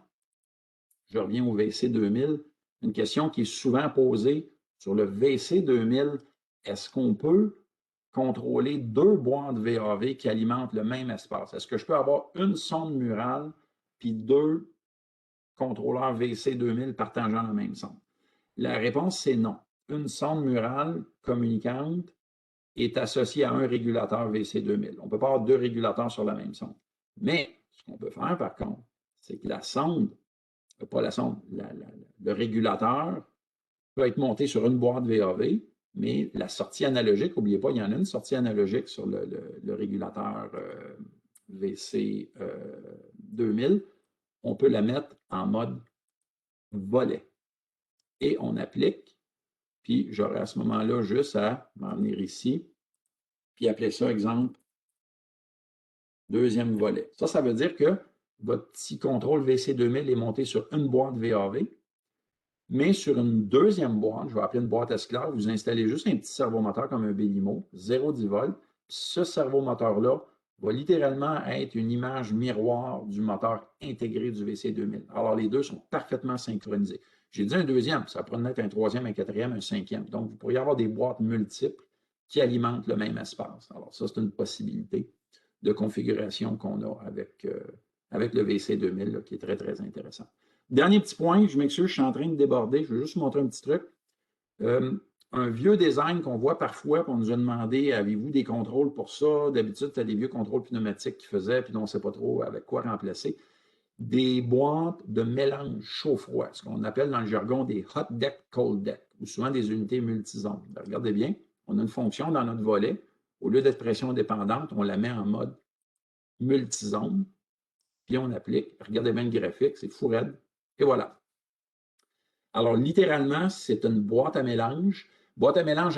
je reviens au VC2000, une question qui est souvent posée sur le VC2000, est-ce qu'on peut contrôler 2 boîtes VAV qui alimentent le même espace? Est-ce que je peux avoir une sonde murale puis 2 contrôleurs VC2000 partageant la même sonde? La réponse, c'est non. Une sonde murale communicante est associée à un régulateur VC2000. On ne peut pas avoir 2 régulateurs sur la même sonde. Mais ce qu'on peut faire, par contre, c'est que la sonde, pas la sonde, le régulateur peut être monté sur une boîte VAV, mais la sortie analogique, n'oubliez pas, il y en a une sortie analogique sur le régulateur VC2000. On peut la mettre en mode volet. Et on applique, puis j'aurai à ce moment-là juste à m'en venir ici, puis appeler ça, exemple, deuxième volet. Ça veut dire que votre petit contrôle VC2000 est monté sur une boîte VAV, mais sur une deuxième boîte, je vais appeler une boîte esclave, vous installez juste un petit servomoteur comme un Belimo, 0,10 volts. Ce servomoteur-là va littéralement être une image miroir du moteur intégré du VC2000. Alors, les deux sont parfaitement synchronisés. J'ai dit un deuxième, ça pourrait être un troisième, un quatrième, un cinquième. Donc, vous pourriez avoir des boîtes multiples qui alimentent le même espace. Alors, ça, c'est une possibilité de configuration qu'on a avec le VC2000, là, qui est très, très intéressant. Dernier petit point, je m'excuse, je suis en train de déborder, je vais juste vous montrer un petit truc. Un vieux design qu'on voit parfois, puis on nous a demandé, avez-vous des contrôles pour ça? D'habitude, tu as des vieux contrôles pneumatiques qui faisaient, puis on ne sait pas trop avec quoi remplacer. Des boîtes de mélange chaud-froid, ce qu'on appelle dans le jargon des hot deck, cold deck, ou souvent des unités multizones. Regardez bien, on a une fonction dans notre volet. Au lieu d'être pression dépendante, on la met en mode multizone, puis on applique. Regardez bien le graphique, c'est fou raide. Et voilà. Alors, littéralement, c'est une boîte à mélange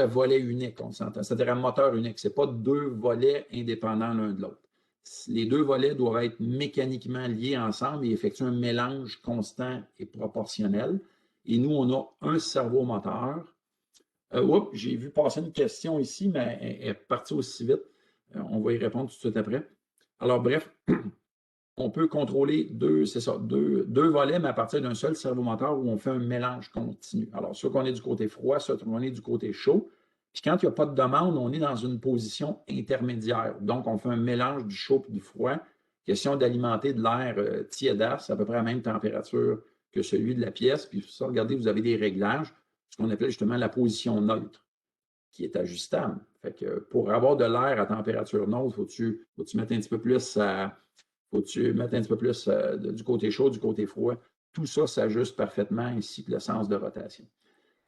à volet unique, on s'entend. C'est-à-dire à moteur unique. Ce n'est pas 2 volets indépendants l'un de l'autre. Les 2 volets doivent être mécaniquement liés ensemble et effectuer un mélange constant et proportionnel. Et nous, on a un servomoteur. J'ai vu passer une question ici, mais elle est partie aussi vite. On va y répondre tout de suite après. Alors, bref, on peut contrôler deux volets, mais à partir d'un seul servomoteur où on fait un mélange continu. Alors, soit qu'on est du côté froid, soit qu'on est du côté chaud. Puis quand il n'y a pas de demande, on est dans une position intermédiaire. Donc, on fait un mélange du chaud et du froid. Question d'alimenter de l'air tiédasse, à peu près à la même température que celui de la pièce. Puis ça, regardez, vous avez des réglages, ce qu'on appelle justement la position neutre, qui est ajustable. Fait que pour avoir de l'air à température neutre, faut-tu mettre un petit peu plus du côté chaud, du côté froid. Tout ça s'ajuste parfaitement, ainsi que le sens de rotation.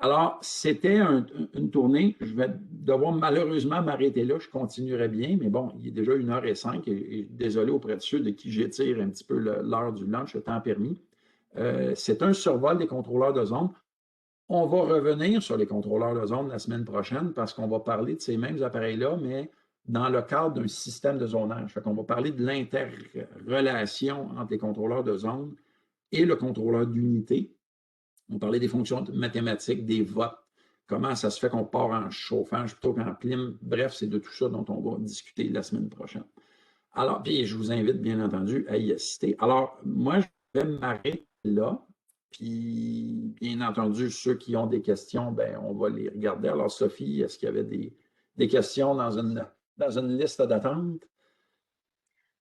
Alors, c'était une tournée. Je vais devoir malheureusement m'arrêter là. Je continuerai bien, mais bon, il est déjà 1h05 et désolé auprès de ceux de qui j'étire un petit peu l'heure du lunch, le temps permis. C'est un survol des contrôleurs de zone. On va revenir sur les contrôleurs de zone la semaine prochaine parce qu'on va parler de ces mêmes appareils-là, mais dans le cadre d'un système de zonage. Fait qu'on va parler de l'interrelation entre les contrôleurs de zone et le contrôleur d'unité. On parlait des fonctions mathématiques, des votes, comment ça se fait qu'on part en chauffage plutôt qu'en clim. Bref, c'est de tout ça dont on va discuter la semaine prochaine. Alors, puis je vous invite bien entendu à y assister. Alors, moi, je vais m'arrêter là. Puis, bien entendu, ceux qui ont des questions, ben, on va les regarder. Alors, Sophie, est-ce qu'il y avait des questions dans une liste d'attente?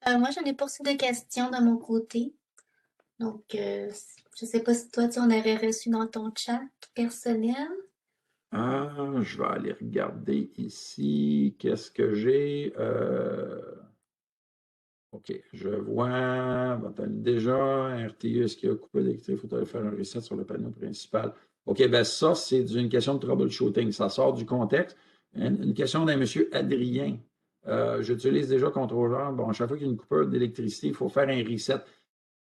Moi, j'en ai pas reçu de questions de mon côté. Donc, je sais pas si toi, tu en aurais reçu dans ton chat personnel. Je vais aller regarder ici. Qu'est-ce que j'ai? OK, je vois. Déjà, RTE, est-ce qu'il y a coupé d'électricité? Il faudrait faire un reset sur le panneau principal. OK, ben ça, c'est une question de troubleshooting. Ça sort du contexte. Une question d'un monsieur Adrien. J'utilise déjà contrôleur. Bon, à chaque fois qu'il y a une coupure d'électricité, il faut faire un reset.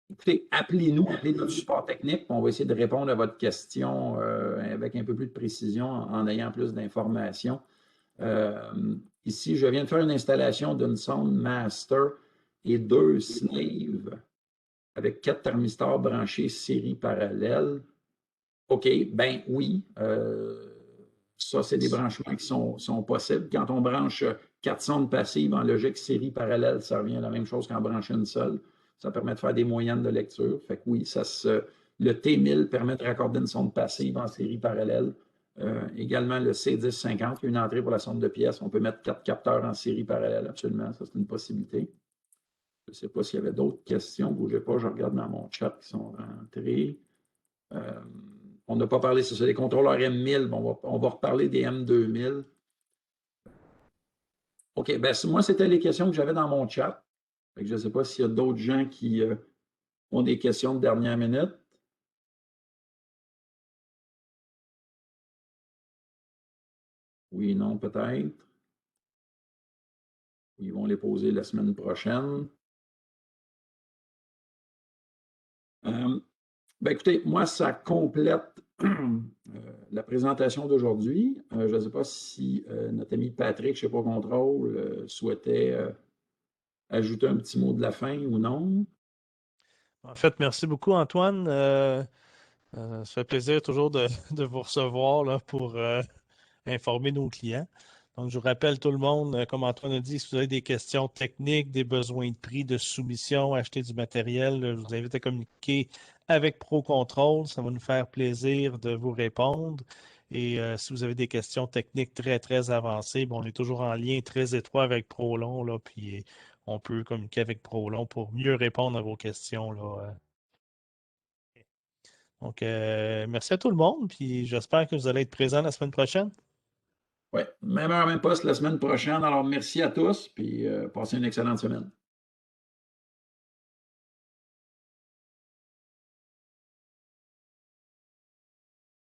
Écoutez, appelez-nous, appelez notre support technique, puis on va essayer de répondre à votre question avec un peu plus de précision en ayant plus d'informations. Ici, je viens de faire une installation d'une sonde master et 2 slaves avec 4 thermistors branchés série parallèle. OK, ben oui, ça, c'est des branchements qui sont possibles. Quand on branche 4 sondes passives en logique série parallèle, ça revient à la même chose qu'en brancher une seule. Ça permet de faire des moyennes de lecture. Fait que oui, le T1000 permet de raccorder une sonde passive en série parallèle. Également, le C1050, qui est une entrée pour la sonde de pièces. On peut mettre 4 capteurs en série parallèle, absolument. Ça, c'est une possibilité. Je ne sais pas s'il y avait d'autres questions. Ne bougez pas, je regarde dans mon chat qui sont rentrés. On n'a pas parlé, c'est ça, des contrôleurs M1000. Bon, on va reparler des M2000. OK, ben moi, c'était les questions que j'avais dans mon chat. Fait que je ne sais pas s'il y a d'autres gens qui ont des questions de dernière minute. Oui, non, peut-être. Ils vont les poser la semaine prochaine. Ben écoutez, moi, ça complète la présentation d'aujourd'hui. Je ne sais pas si notre ami Patrick, chez Pro Contrôle, souhaitait ajouter un petit mot de la fin ou non. En fait, merci beaucoup, Antoine. Ça fait plaisir toujours de vous recevoir là, pour informer nos clients. Donc, je vous rappelle tout le monde, comme Antoine a dit, si vous avez des questions techniques, des besoins de prix, de soumission, acheter du matériel, je vous invite à communiquer avec ProControl. Ça va nous faire plaisir de vous répondre. Et si vous avez des questions techniques très, très avancées, bon, on est toujours en lien très étroit avec Prolon, là, puis on peut communiquer avec Prolon pour mieux répondre à vos questions, là. Donc, merci à tout le monde, puis j'espère que vous allez être présents la semaine prochaine. Oui, même heure, même poste la semaine prochaine. Alors, merci à tous, puis passez une excellente semaine.